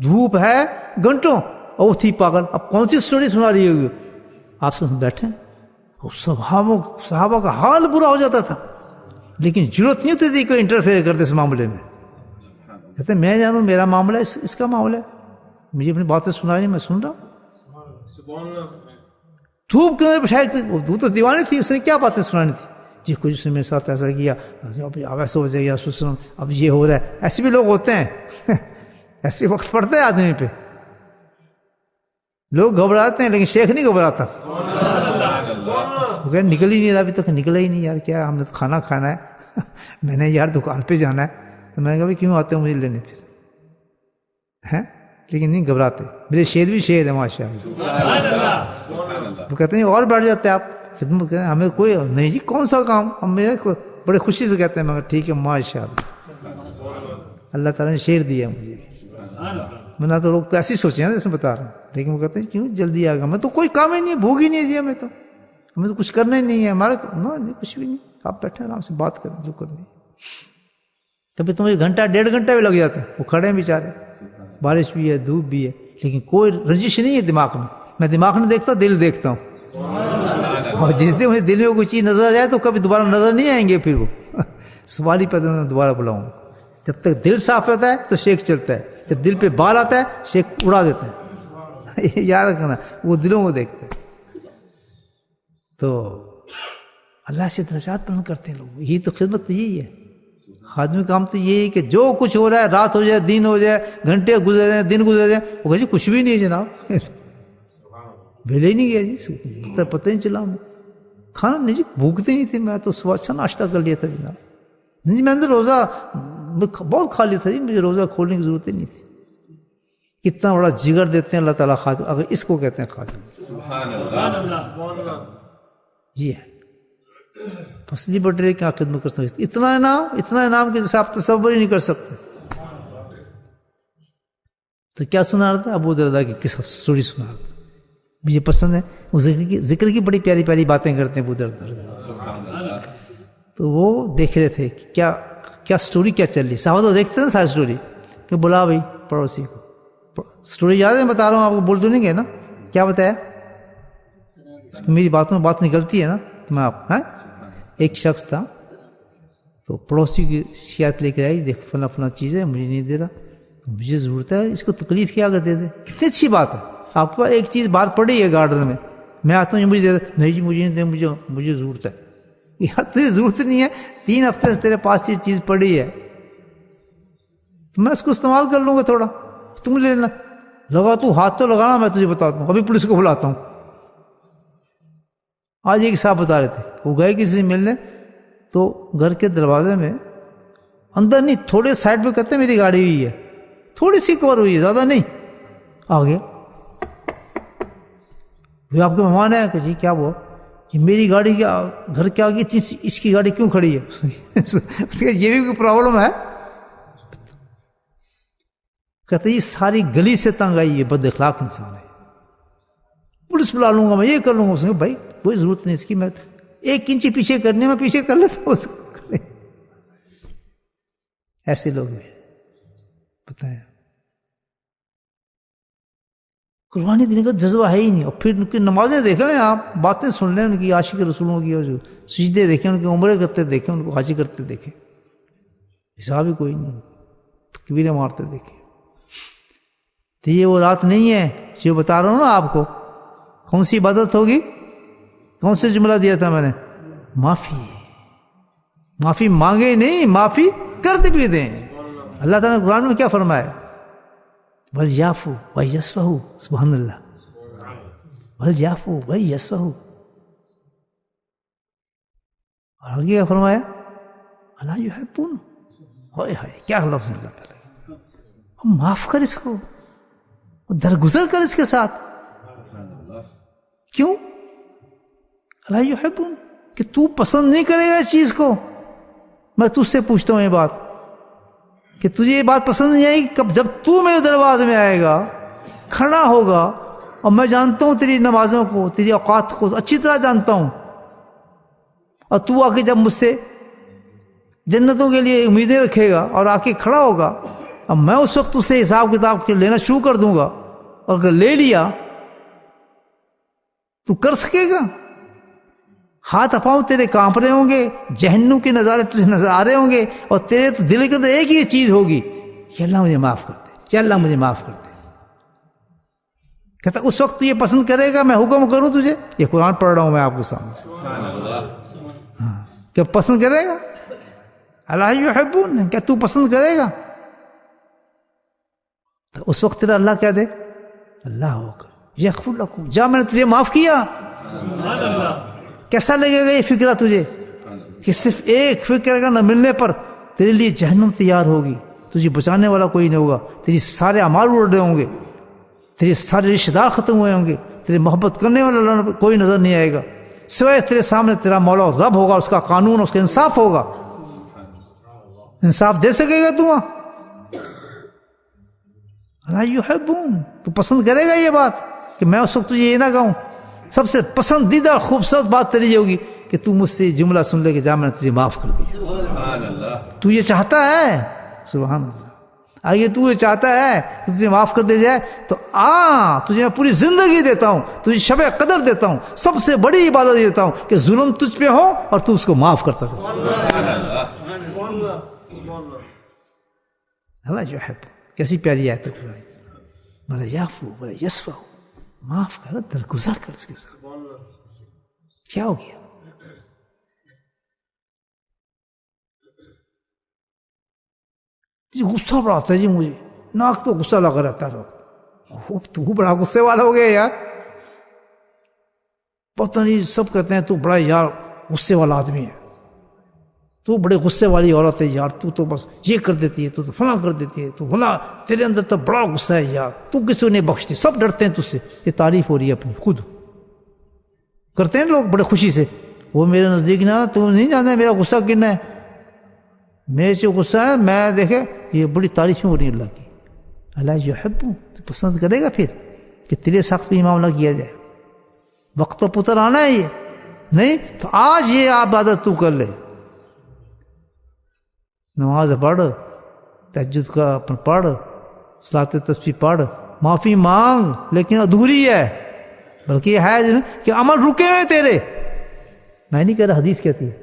دھوپ ہے گھنٹوں, اور وہ تھی پاگل. اب کون سی سٹوری سنا رہی ہوگی آپ سے بیٹھے. صحابہ کا حال برا ہو جاتا تھا, لیکن ضرورت نہیں ہوتی تھی کوئی انٹرفیئر کرتے اس معاملے میں. کہتے میں جانوں میرا معاملہ اس کا معاملہ ہے, مجھے اپنی باتیں سنا نہیں, میں سن رہا ہوں. دھوپ کیوں بٹھائی تھی, وہ تو دیوانی تھی, اس نے کیا باتیں سنانی تھی. جی کچھ اس نے میرے ساتھ ایسا کیا, اب ایسا ہو جائے گا, اب یہ ہو رہا ہے. ایسے بھی لوگ ہوتے ہیں, ایسے وقت پڑتا ہے آدمی پہ. لوگ گھبراتے ہیں لیکن شیخ نہیں گھبراتا. نکل ہی نہیں رہا, ابھی تک نکلا ہی نہیں یار, کیا ہم نے تو کھانا کھانا ہے, میں نے یار دکان پہ جانا ہے. تو میں نے کہا کیوں آتے ہو مجھے لینے پھر, ہیں لیکن نہیں گھبراتے. میرے شیر بھی شیر ہے ماشاء اللہ. وہ کہتے ہیں اور بیٹھ جاتے ہیں آپ خدمت کریں, ہمیں کوئی نہیں جی کون سا کام, ہم میرے بڑے خوشی سے کہتے ہیں. مگر ٹھیک ہے ماشاء اللہ, اللہ تعالیٰ نے شیر دیا مجھے. میں نہ تو لوگ تو ایسی سوچے ہیں جیسے بتا رہا ہوں, لیکن وہ کہتے ہیں کیوں جلدی آ گیا, میں تو کوئی کام ہی نہیں ہے, بھوک ہی نہیں ہے جی ہمیں تو کچھ کرنا ہی نہیں ہے ہمارا. کچھ بھی نہیں, آپ بیٹھے آرام سے بات کریں جو کرنی ہے. کبھی تو مجھے گھنٹہ 1.5 گھنٹہ بھی لگ جاتا ہے, وہ کھڑے ہیں بیچارے, بارش بھی ہے دھوپ بھی ہے, لیکن کوئی رنجش نہیں ہے دماغ میں. میں دماغ نہیں دیکھتا, دل دیکھتا ہوں. اور جس دن مجھے دل میں کوئی چیز نظر آ جائے تو کبھی دوبارہ نظر نہیں آئیں گے پھر وہ. سوال ہی پیدا میں دوبارہ بلاؤں. جب تک دل صاف رہتا ہے تو شیخ چلتا ہے, جب دل پہ بال آتا ہے شیخ اڑا دیتا ہے. یاد رکھنا, وہ دلوں کو دیکھتے ہیں. تو اللہ سے درجات بلند کرتے ہیں لوگ. یہی تو خدمت یہی ہے. آدمی کام تو یہی ہے کہ جو کچھ ہو رہا ہے, رات ہو جائے دن ہو جائے, گھنٹے گزر جائیں دن گزر جائیں, وہ کہے جی کچھ بھی نہیں جناب, بھیلے ہی نہیں گیا جی, پتہ نہیں چلا. ہمیں کھانا نہیں جی, بھوکتے نہیں تھے, میں تو صبح اچھا ناشتہ کر لیا تھا جناب. نہیں جی میں نے روزہ بہت کھا لیا تھا جی, مجھے روزہ کھولنے کی ضرورت ہی نہیں تھی. کتنا بڑا جگر دیتے ہیں اللہ تعالیٰ خادم, اگر اس کو کہتے ہیں خادم. جی ہے. پسلی بٹرے کیا خدمت کر سکتے, اتنا انعام کے جیسے آپ تصور ہی نہیں کر سکتے. تو کیا سنا رہا تھا, ابو درداء کی قصہ سٹوری سنا رہا تھا, مجھے پسند ہے. وہ ذکر کی بڑی پیاری پیاری باتیں کرتے ہیں ابو درداء. تو وہ دیکھ رہے تھے کہ کیا سٹوری کیا چل رہی. صحابہ تو دیکھتے ہیں نا ساری سٹوری, کہ بلا بھائی پڑوسی کو. سٹوری یاد ہے, بتا رہا ہوں آپ کو, بول تو نہیں گئے نا, کیا بتایا, میری باتوں میں بات نکلتی ہے نا, میں آپ ایک شخص تھا تو پڑوسی کی شکایت لے کے آئی, دیکھ فلاں فلاں چیز ہے مجھے نہیں دے رہا, مجھے ضرورت ہے, اس کو تکلیف کیا اگر دے دے. کتنی اچھی بات ہے, آپ کے پاس ایک چیز باہر پڑی ہے گارڈن میں آتا ہوں یہ مجھے دے دے, نہیں جی مجھے نہیں دے, مجھے ضرورت ہے. یار تجھے ضرورت نہیں ہے, 3 ہفتے سے تیرے پاس یہ چیز پڑی ہے, تو میں اس کو استعمال کر لوں گا تھوڑا, تم لے لینا. لگا تو ہاتھ تو لگانا, میں تجھے بتاتا ہوں, ابھی پولیس کو بلاتا ہوں. آج ایک صاحب بتا رہے تھے, وہ گئے کسی سے ملنے, تو گھر کے دروازے میں اندر نہیں تھوڑے سائڈ پہ کہتے ہیں میری گاڑی ہوئی ہے, تھوڑی سی کور ہوئی ہے, زیادہ نہیں. آ گیا, آپ کے مہمان ہیں, کہ جی کیا ہوا, یہ میری گاڑی کیا گھر کیا گئی, اس کی گاڑی کیوں کھڑی ہے, یہ بھی کوئی پرابلم ہے. کہتے یہ ساری گلی سے تنگ آئی, یہ بد اخلاق انسان ہے, پولیس بلا لوں گا, میں یہ کر لوں گا. اس نے بھائی کوئی ضرورت نہیں اس کی, میں 1 انچ پیچھے کرنے میں پیچھے کر لیتا ہوں. ایسے لوگ ہیں, بتائیں. قربانی دینے کا جذبہ ہے ہی نہیں. اور پھر ان کی نمازیں دیکھ لیں آپ, باتیں سن لیں ان کی, عاشق رسولوں کی, اور جو سجدے دیکھیں ان کے, عمرے کرتے دیکھیں ان کو, حاجی کرتے دیکھیں, حساب ہی کوئی نہیں, تکبیریں مارتے دیکھیں. تو یہ وہ رات نہیں ہے جو بتا رہا ہوں نا آپ کو. کون سی عبادت ہوگی, کون سے جملہ دیا تھا میں نے, معافی مانگے نہیں, معافی کرتے بھی دیں. اللہ تعالیٰ نے قرآن میں کیا فرمایا, وَلْيَعْفُوا وَلْيَصْفَحُوا, سبحان اللہ, وَلْيَعْفُوا وَلْيَصْفَحُوا. اور آگے کیا فرمایا, أَلَا يُحِبُّونَ, ہائے ہائے کیا لفظ ہے اللہ تعالیٰ, معاف کر اس کو, درگزر کر اس کے ساتھ. کیوں, أَلَا يُحِبُّونَ, کہ تو پسند نہیں کرے گا اس چیز کو. میں تجھ سے پوچھتا ہوں یہ بات, کہ تجھے یہ بات پسند نہیں آئی کب, جب تو میرے دروازے میں آئے گا, کھڑا ہوگا, اور میں جانتا ہوں تیری نمازوں کو, تیری اوقات کو اچھی طرح جانتا ہوں, اور تو آ کے جب مجھ سے جنتوں کے لیے امیدیں رکھے گا اور آ کے کھڑا ہوگا, اب میں اس وقت اس سے حساب کتاب کے لینا شروع کر دوں گا, اور اگر لے لیا تو کر سکے گا. ہاتھ پاؤں تیرے کانپ رہے ہوں گے, جہنم کے نظارے تجھے نظر آ رہے ہوں گے, اور تیرے تو دل کے اندر ایک ہی چیز ہوگی کہ اللہ مجھے معاف کر دے, کہ اللہ مجھے معاف کر دے. کہتا اس وقت تو یہ پسند کرے گا میں حکم کروں تجھے, یہ قرآن پڑھ رہا ہوں میں آپ کے سامنے, کیا پسند کرے گا, اللہ یحبون, کیا تو پسند کرے گا, تو اس وقت تیرا اللہ کیا دے, اللہ ہوگا یغفر لکم, جا میں نے تجھے معاف کیا. کیسا لگے گا یہ فکرہ تجھے, کہ صرف ایک فکر کا نہ ملنے پر تیرے لیے جہنم تیار ہوگی, تجھے بچانے والا کوئی نہیں ہوگا, تیری سارے اعمال اڑ رہے ہوں گے, تیرے سارے رشتہ دار ختم ہوئے ہوں گے, تیرے محبت کرنے والا کوئی نظر نہیں آئے گا, سوائے تیرے سامنے تیرا مولا رب ہوگا, اس کا قانون, اس کا انصاف ہوگا. انصاف دے سکے گا تو, لا یحبون, تو پسند کرے گا یہ بات کہ میں اس وقت تجھے یہ نہ کہوں, سب سے پسندیدہ خوبصورت بات تیری یہ ہوگی کہ تو مجھ سے جملہ سن لے کہ جا میں نے تجھے معاف کر دیا. تو یہ چاہتا ہے, سبحان اللہ, آگے تو یہ چاہتا ہے کہ تجھے معاف کر دیا جائے, تو تجھے میں پوری زندگی دیتا ہوں, تجھے شب قدر دیتا ہوں, سب سے بڑی عبادت دیتا ہوں کہ ظلم تجھ پہ ہو اور تو اس کو معاف کرتا جا. اللہ یحب، کیسی پیاری آیت ہے، بلا یعفو بلا یصفح، معاف کر، درگزر کر اس کے ساتھ. کیا ہو گیا؟ جی غصہ بڑا آتا ہے جی مجھے، ناک تو غصہ لگا رہتا ہے. تو بڑا غصے والا ہو گیا یار، پتہ نہیں سب کہتے ہیں تو بڑا یار غصے والا آدمی ہے، تو بڑے غصے والی عورت ہے یار، تو بس یہ کر دیتی ہے، تو فلاں کر دیتی ہے، تو فلاں، تیرے اندر تو بڑا غصہ ہے یار، تو کسی کو نہیں بخشتی، سب ڈرتے ہیں تجھ سے. یہ تعریف ہو رہی ہے اپنی، خود کرتے ہیں لوگ بڑے خوشی سے. وہ میرے نزدیک نہ، تو نہیں جانتا میرا غصہ کتنا ہے، میرے سے غصہ ہے، میں دیکھے یہ بڑی تعریفیں ہو رہی ہیں اللہ کی. اللہ یحب، تو پسند کرے گا پھر کہ تیرے ساتھ یہ معاملہ کیا جائے. وقت تو پتر آنا ہے، یہ نہیں تو آج یہ عبادت تو کر لے، نماز پڑھ، تہجد کا اپن پڑھ، صلاۃ تسبیح پڑھ، معافی مانگ، لیکن ادھوری ہے، بلکہ یہ ہے کہ عمل رکے ہوئے تیرے. میں نہیں کہہ رہا، حدیث کہتی ہے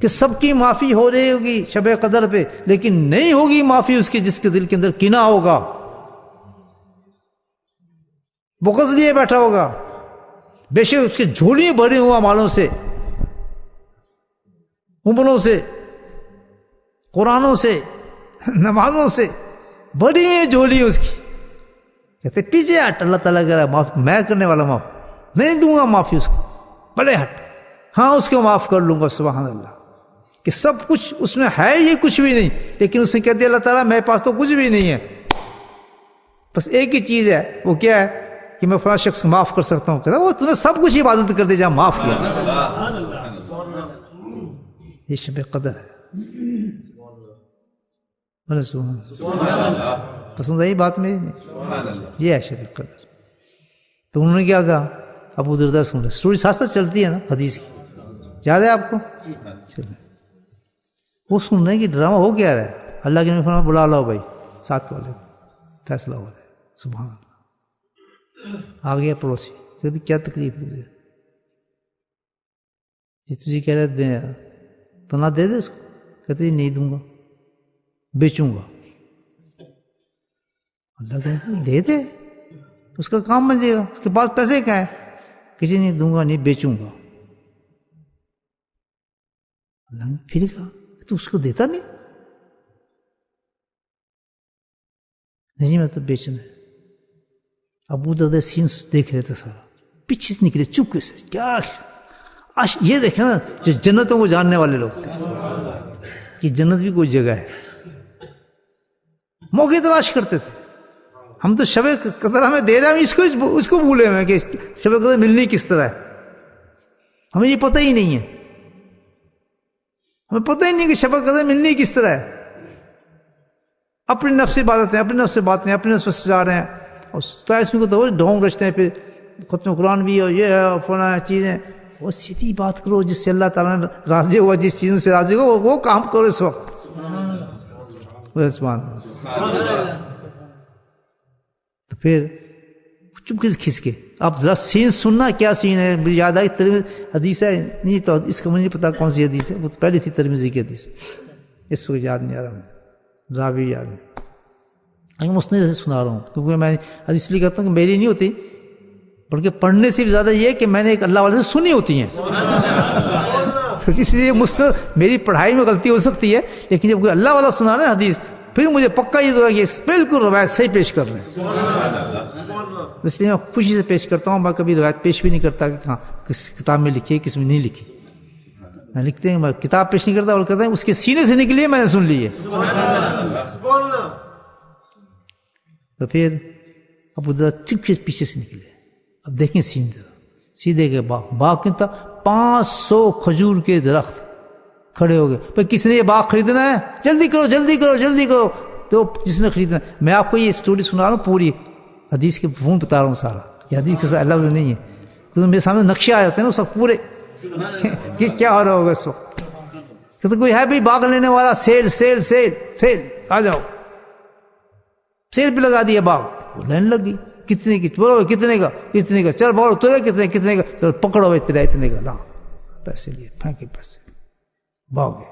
کہ سب کی معافی ہو رہی ہوگی شب قدر پہ، لیکن نہیں ہوگی معافی اس کی جس کے دل کے اندر کینہ ہوگا، بغض لیے بیٹھا ہوگا. بے شک اس کی جھولی بھری ہوا مالوں سے، عمروں سے، قرآنوں سے، نمازوں سے بڑی ہوئی جھولی اس کی. کہتے پیچھے ہٹ، اللہ تعالیٰ کہہ رہا ہے معاف میں کرنے والا، معاف نہیں دوں گا معافی اس کو، بڑے ہٹ، ہاں اس کو معاف کر لوں گا. سبحان اللہ، کہ سب کچھ اس میں ہے، یہ کچھ بھی نہیں، لیکن اس نے کہہ دیا اللہ تعالیٰ میرے پاس تو کچھ بھی نہیں ہے، بس ایک ہی چیز ہے، وہ کیا ہے کہ میں فلاں شخص کو معاف کر سکتا ہوں. کہتا وہ تم نے سب کچھ عبادت کر دی جہاں معاف کیا. یہ شب قدر ہے. پسند آئی بات میری؟ یہ ہے شب قدر. تو انہوں نے کیا کہا؟ ابو درداء سن رہے، اسٹوری ساتھ ساتھ چلتی ہے نا حدیث کی، یاد ہے آپ کو؟ وہ سن رہے کہ ڈرامہ ہو کیا رہا ہے. اللہ کے نبی فرمایا بلا لاؤ بھائی ساتھ والے، فیصلہ ہو رہا ہے. سبحان اللہ. آ گیا پڑوسی، کہ کیا تکلیف ہے جی، تجھے کہہ رہے دیں تو نہ دے دے اس کو. کہتے جی نہیں دوں گا، بیچوں گا. اللہ کہتے دے دے، اس کا کام بن جائے گا، اس کے پاس پیسے کیا ہے. کسی نہیں دوں گا، نہیں بیچوں گا. اللہ نے پھر کہا تو اس کو دیتا نہیں؟ نہیں میں تو بیچنا ہے. ابو درداء سین دیکھ رہے تھے سارا، پیچھے سے نکلے چپکے سے. کیا یہ دیکھیں نا جو جنتوں کو جاننے والے لوگ کہ جنت بھی کوئی جگہ ہے، موقع تلاش کرتے تھے. ہم تو شب قدر ہمیں دے رہے ہیں، اس کو بھولے ہوئے کہ شب قدر ملنی کس طرح ہے. ہمیں یہ پتہ ہی نہیں ہے، ہمیں پتہ ہی نہیں کہ شب قدر ملنی کس طرح ہے. اپنے نفس سے عبادتیں، اپنے نفس سے باتیں، اپنے نفس سے سجا رہے ہیں، اور 27ویں کو تو ڈھونگ رچتے ہیں. پھر ختم قرآن بھی ہو، یہ ہے فلاں چیزیں. وہ سیدھی بات کرو جس سے اللہ تعالیٰ نے راضی ہوا، جس چیزوں سے راضی ہوا وہ کام کرو اس وقت. تو پھر چپکے سے کھنچ کے آپ ذرا سین سننا، کیا سین ہے. مجھے یاد آئی حدیث ہے نہیں تو اس کا مجھے نہیں پتا کون سی حدیث ہے، وہ تو پہلی تھی ترمذی کی حدیث، اس کو یاد نہیں آ رہا مجھے، راوی یاد نہیں. میں مسند سے سنا رہا ہوں کیونکہ میں حدیث لیے کہتا ہوں کہ میری نہیں ہوتی، بلکہ پڑھنے سے بھی زیادہ یہ کہ میں نے ایک اللہ والے سے سنی ہوتی ہیں. اس لیے مسند میری پڑھائی میں غلطی ہو سکتی ہے، لیکن جب کوئی اللہ والا سنا رہا ہے حدیث، پھر مجھے پکا یہ ہوگا کہ بالکل روایت صحیح پیش کر رہے ہیں. اس لیے میں خوشی سے پیش کرتا ہوں. میں کبھی روایت پیش بھی نہیں کرتا کہ کہاں کس کتاب میں لکھی ہے کس میں نہیں لکھی. میں لکھتے ہیں، میں کتاب پیش نہیں کرتا اور کہتا ہوں اس کے سینے سے نکلی ہے، میں نے سن لی ہے. تو پھر ابو درداء چپ کے پیچھے سے نکلے. اب دیکھیں سیدھے کے باغ کتنا 500 کھجور کے درخت کھڑے ہو گئے. پھر کس نے یہ باغ خریدنا ہے؟ جلدی کرو جلدی کرو جلدی کرو. تو جس نے خریدنا، میں آپ کو یہ اسٹوری سنا رہا ہوں پوری حدیث کے مفہوم بتا رہا ہوں سارا. یہ حدیث کے ساتھ لفظ نہیں ہے، کیونکہ میرے سامنے نقشے آ جاتے ہیں نا اس وقت پورے کہ کیا ہو رہا ہوگا اس وقت. کہ کوئی ہے بھی باغ لینے والا، سیل سیل سیل سیل، آ جاؤ. سیل پہ لگا دیا باغ، لائن لگ گئی. کتنے کی بولو، کتنے کا کتنے کا، چل بولو تیرے کتنے کا، چل پکڑو بھائی تیرا اتنے کا، لا پیسے لیے پھینکے پیسے، بھاگ گئے.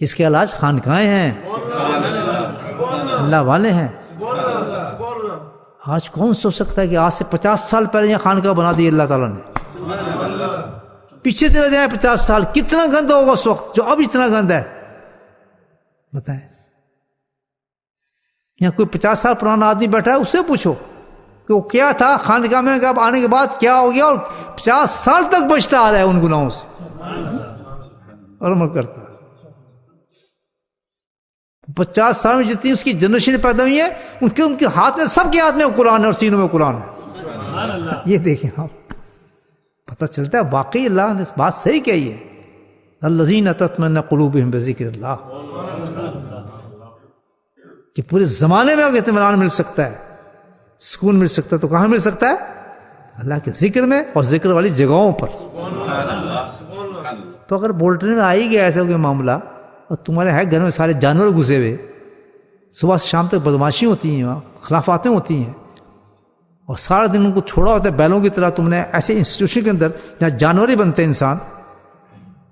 اس کے علاج خانقاہیں ہیں، اللہ والے ہیں. آج کون سوچ سکتا ہے کہ آج سے 50 سال پہلے یہاں خانقاہ بنا دی اللہ تعالیٰ نے؟ پیچھے چلے جائیں 50 سال، کتنا گند ہوگا اس وقت جو اب اتنا گند ہے. بتائیں، یہاں کوئی 50 سال پرانا آدمی بیٹھا ہے، اس سے پوچھو کہ وہ کیا تھا خانقاہ میں آنے کے بعد کیا ہو گیا، اور 50 سال تک بچتا آ رہا ہے ان گناہوں سے اور عمل کرتا ہے. 50 سال میں جتنی اس کی جنریشن پیدا ہوئی ہے، ان کے ہاتھ میں، سب کے ہاتھ میں قرآن ہے اور سینوں میں قرآن ہے. یہ دیکھیں آپ، پتہ چلتا ہے واقعی اللہ نے بات صحیح کہی ہے. الذین تطمئن قلوبہم بذکر اللہ، کہ پورے زمانے میں اگر اطمینان مل سکتا ہے، سکون مل سکتا ہے، تو کہاں مل سکتا ہے؟ اللہ کے ذکر میں اور ذکر والی جگہوں پر. تو اگر بولٹنے میں آ ہی گیا ایسا کوئی معاملہ، اور تمہارے ہے گھر میں سارے جانور گھسے ہوئے، صبح سے شام تک بدماشی ہوتی ہیں، وہاں خلافاتیں ہوتی ہیں، اور سارا دن ان کو چھوڑا ہوتا ہے بیلوں کی طرح تم نے ایسے انسٹیٹیوشن کے اندر جہاں جانور ہی بنتے ہیں انسان،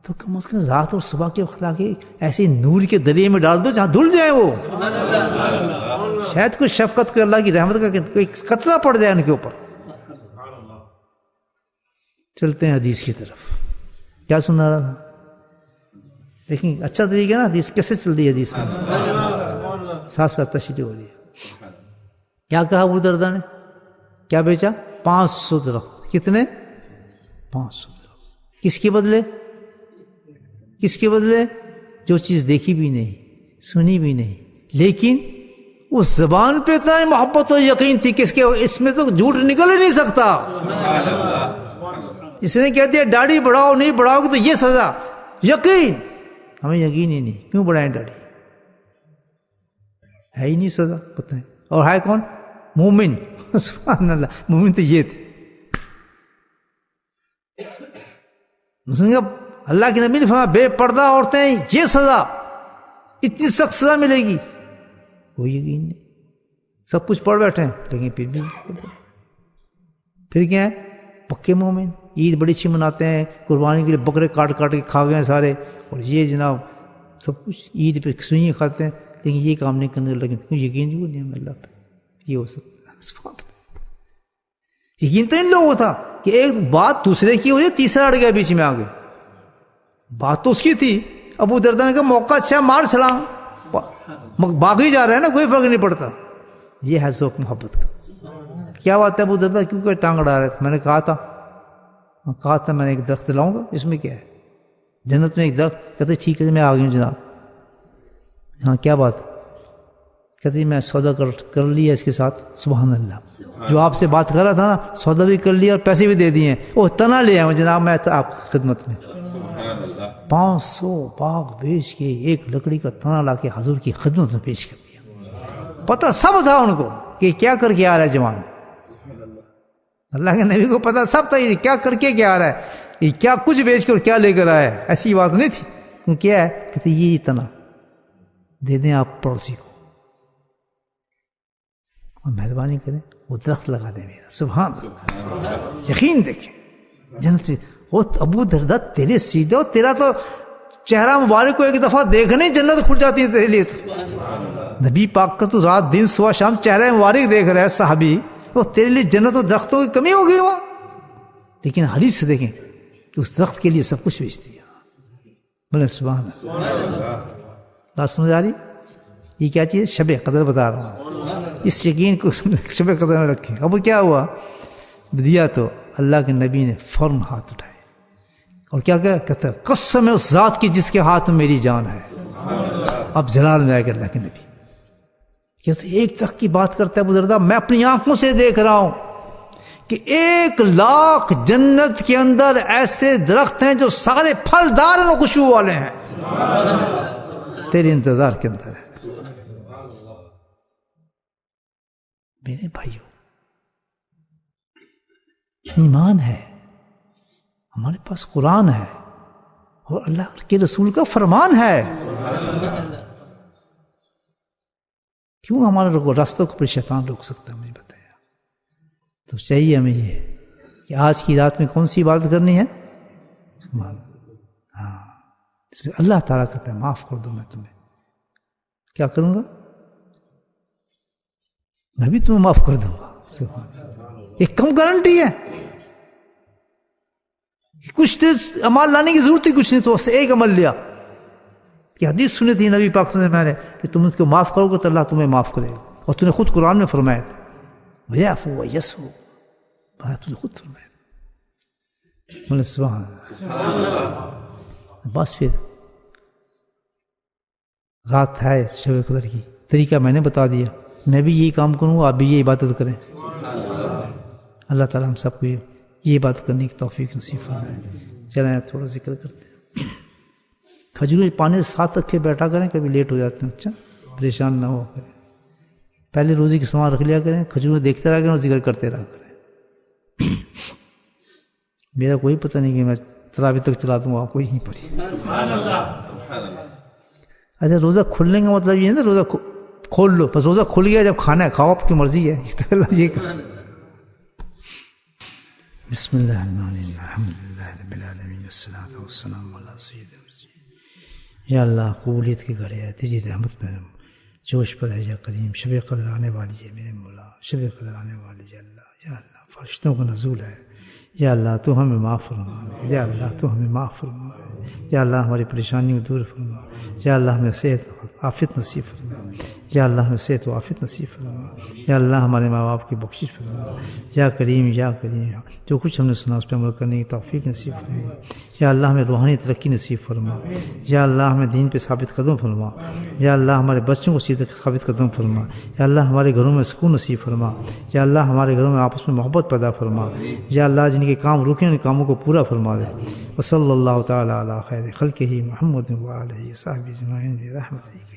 تو کم از کم رات اور صبح کے وقت لا کے ایسے نور کے دریا میں ڈال دو جہاں دھل جائیں وہ. شاید کوئی شفقت، کوئی اللہ کی رحمت کا کوئی قطرہ پڑ جائے ان کے اوپر. چلتے ہیں حدیث کی طرف. کیا سنا رہا تھا؟ دیکھیں اچھا طریقہ نا، حدیث کیسے چل رہی ہے، حدیث میں ساتھ ساتھ تشریح ہو رہی ہے. کیا کہا ابو درداء نے؟ کیا بیچا؟ 500 درخت. کتنے؟ 500 درخت. کس کے بدلے؟ کس کے بدلے؟ جو چیز دیکھی بھی نہیں، سنی بھی نہیں، لیکن اس زبان پہ اتنا محبت اور یقین تھی کہ اس میں تو جھوٹ نکل ہی نہیں سکتا. اس نے کہہ دیا داڑھی بڑھاؤ، نہیں بڑھاؤ گے تو یہ سزا. یقین، ہمیں یقین ہی نہیں، کیوں بڑھائیں داڑھی؟ ہے ہی نہیں سزا، پتہ ہے. اور ہے کون؟ مومن. سبحان اللہ، مومن تو یہ تھے. اللہ کے نبی نے فرمایا بے پردہ عورتیں یہ سزا، اتنی سخت سزا ملے گی. کوئی یقین نہیں، سب کچھ پڑھ بیٹھے ہیں لیکن پھر کیا ہے؟ پکے مومن. عید بڑی اچھی مناتے ہیں، قربانی کے لیے بکرے کاٹ کاٹ کے کھا گئے سارے، اور یہ جناب سب کچھ عید پہ سوئیاں کھاتے ہیں، لیکن یہ کام نہیں کرنے لگے. یقین جو نہیں اللہ پہ یہ ہو سکتا ہے. یقین تو ان لوگوں تھا کہ ایک بات دوسرے کی ہو رہی ہے، تیسرا اڑ گیا بیچ میں آگے. بات تو اس کی تھی. ابو درداء کا موقع اچھا، مار چھلانگ، باغ ہی جا رہا ہے نا، کوئی فرق نہیں پڑتا. یہ ہے ذوق محبت کا. کیا بات ہے ابو درداء کیوں کہ ٹانگ اڑا رہے تھے؟ میں نے کہا تھا میں نے ایک درخت لاؤں گا، اس میں کیا ہے؟ جنت میں ایک درخت. کہتے ٹھیک ہے میں آ گئی ہوں جناب. ہاں کیا بات؟ کہتے میں سودا کر لیا اس کے ساتھ. سبحان اللہ، جو آپ سے بات کر رہا تھا نا، سودا بھی کر لیا اور پیسے بھی دے دیے. وہ تنا لے آیا جناب میں آپ کی خدمت میں. 500 باغ بیچ کے ایک لکڑی کا تنا لا کے حضور کی خدمت میں پیش کر دیا. پتہ سب تھا ان کو کہ کیا کر کے آ رہا ہے جوان. اللہ کے نبی کو پتہ سب تھا یہ کیا کر کے کیا آ رہا ہے، یہ کیا کچھ بیچ کر کیا لے کر آیا ہے. ایسی بات نہیں تھی. کیوں کیا ہے؟ کہتے یہ تنا دے دیں آپ پڑوسی کو، اور مہربانی کریں وہ درخت لگا دیں میرا. سبحان اللہ، یقین دیکھیں جنت سے. وہ ابو درداء تیرے سیدھے، تیرا تو چہرہ مبارک کو ایک دفعہ دیکھنے جنت کھل جاتی ہے تیرے لیے. نبی پاک کا تو رات دن صبح شام چہرہ مبارک دیکھ رہا ہے صحابی، وہ تیرے لیے جنت و درختوں کی کمی ہو گئی وہاں. لیکن حدیث سے دیکھیں کہ اس درخت کے لیے سب کچھ بیچ دیا. بولے سبحان اللہ. بات سمجھ آ رہی؟ یہ کیا چیز؟ شب قدر بتا رہا ہوں. اس یقین کو شب قدر میں رکھیں. اب کیا ہوا؟ دیا تو اللہ کے نبی نے فوراً ہاتھ اٹھائے اور کیا کہتا ہے؟ قسم ہے اس ذات کی جس کے ہاتھ میں میری جان ہے. اب جلال میں آئے گا اللہ کے نبی. کہتے ایک تک کی بات کرتا ہے ابو درداء، میں اپنی آنکھوں سے دیکھ رہا ہوں کہ 1,00,000 جنت کے اندر ایسے درخت ہیں جو سارے پھلدار و خوشبو والے ہیں. تیرے انتظار کے اندر ہے. میرے بھائیوں، ایمان ہے، ہمارے پاس قرآن ہے اور اللہ کے رسول کا فرمان ہے. کیوں ہمارے راستوں کو پر شیطان روک سکتا ہے؟ مجھے بتایا. تو چاہیے ہمیں یہ کہ آج کی رات میں کون سی عبادت کرنی ہے؟ ہاں، اس میں اللہ تعالیٰ کہتا ہے معاف کر دو میں تمہیں. کیا کروں گا؟ میں بھی تمہیں معاف کر دوں گا. ایک کم گارنٹی ہے. کچھ عمل لانے کی ضرورت ہی کچھ نہیں، تو اس سے ایک عمل لیا. کہ حدیث سنی تھی نبی پاک سے میں نے کہ تم اس کو معاف کرو گے تو اللہ تمہیں معاف کرے گا. اور تم نے خود قرآن میں فرمایا تھا وَيَعْفُو وَيَصْفَحُ، تم نے خود فرمایا. بولے سبحان اللہ. بس پھر رات ہے شب قدر کی، طریقہ میں نے بتا دیا. میں بھی یہی کام کروں گا، آپ بھی یہ عبادت کریں. اللہ تعالیٰ ہم سب کو یہ عبادت کرنے کی توفیق نصیب فرمائے. چلیں تھوڑا ذکر کرتے ہیں. کھجور پانی ساتھ رکھے بیٹھا کریں، کبھی لیٹ ہو جاتے ہیں. اچھا پریشان نہ ہو کریں. پہلے روزی کی سامان رکھ لیا کریں، کھجور دیکھتے رہا کریں اور ذکر کرتے رہا کریں. میرا کوئی پتہ نہیں کہ میں تراویح تک چلا دوں، آپ کو ہی نہیں پڑی. اچھا روزہ کھلنے کا مطلب یہ ہے نا روزہ کھول لو بس. روزہ کھل گیا، جب کھانا ہے کھاؤ، آپ کی مرضی ہے. یہ بسم اللہ الرحمن الرحیم الحمدللہ رب العالمین والصلاۃ والسلام علی سیدنا محمد. یا اللہ قبولیت کے گھر ہے، تیری رحمت میں جوش پر ہے. یا کریم شب قدر آنے والی ہے میرے مولا، شب قدر آنے والی ہے. اللہ یا اللہ فرشتوں کا نزول ہے. یا اللہ تو ہمیں معاف فرما. یا اللہ تو ہمیں معاف فرما. یا اللہ ہماری پریشانیوں دور فرما. یا اللہ ہمیں صحت عافیت نصیب فرما. یا اللہ ہمیں صحت و عافیت نصیب فرما. یا اللہ ہمارے ماں باپ کی بخشش فرما. یا کریم جو کچھ ہم نے سنا اس پہ عمل کرنے کی توفیق نصیب فرما. یا اللہ ہمیں روحانی ترقی نصیب فرما. یا اللہ ہمیں دین پہ ثابت قدم فرما. یا اللہ ہمارے بچوں کو سیدھے ثابت قدم فرما. یا اللہ ہمارے گھروں میں سکون نصیب فرما. یا اللہ ہمارے گھروں میں آپس میں محبت پیدا فرما. یا اللہ جن کے کام رکے ان کاموں کو پورا فرما دے. وصلی اللہ تعالی علی خیر خلقہ محمد و آلہ وصحبہ اجمعین برحمتک.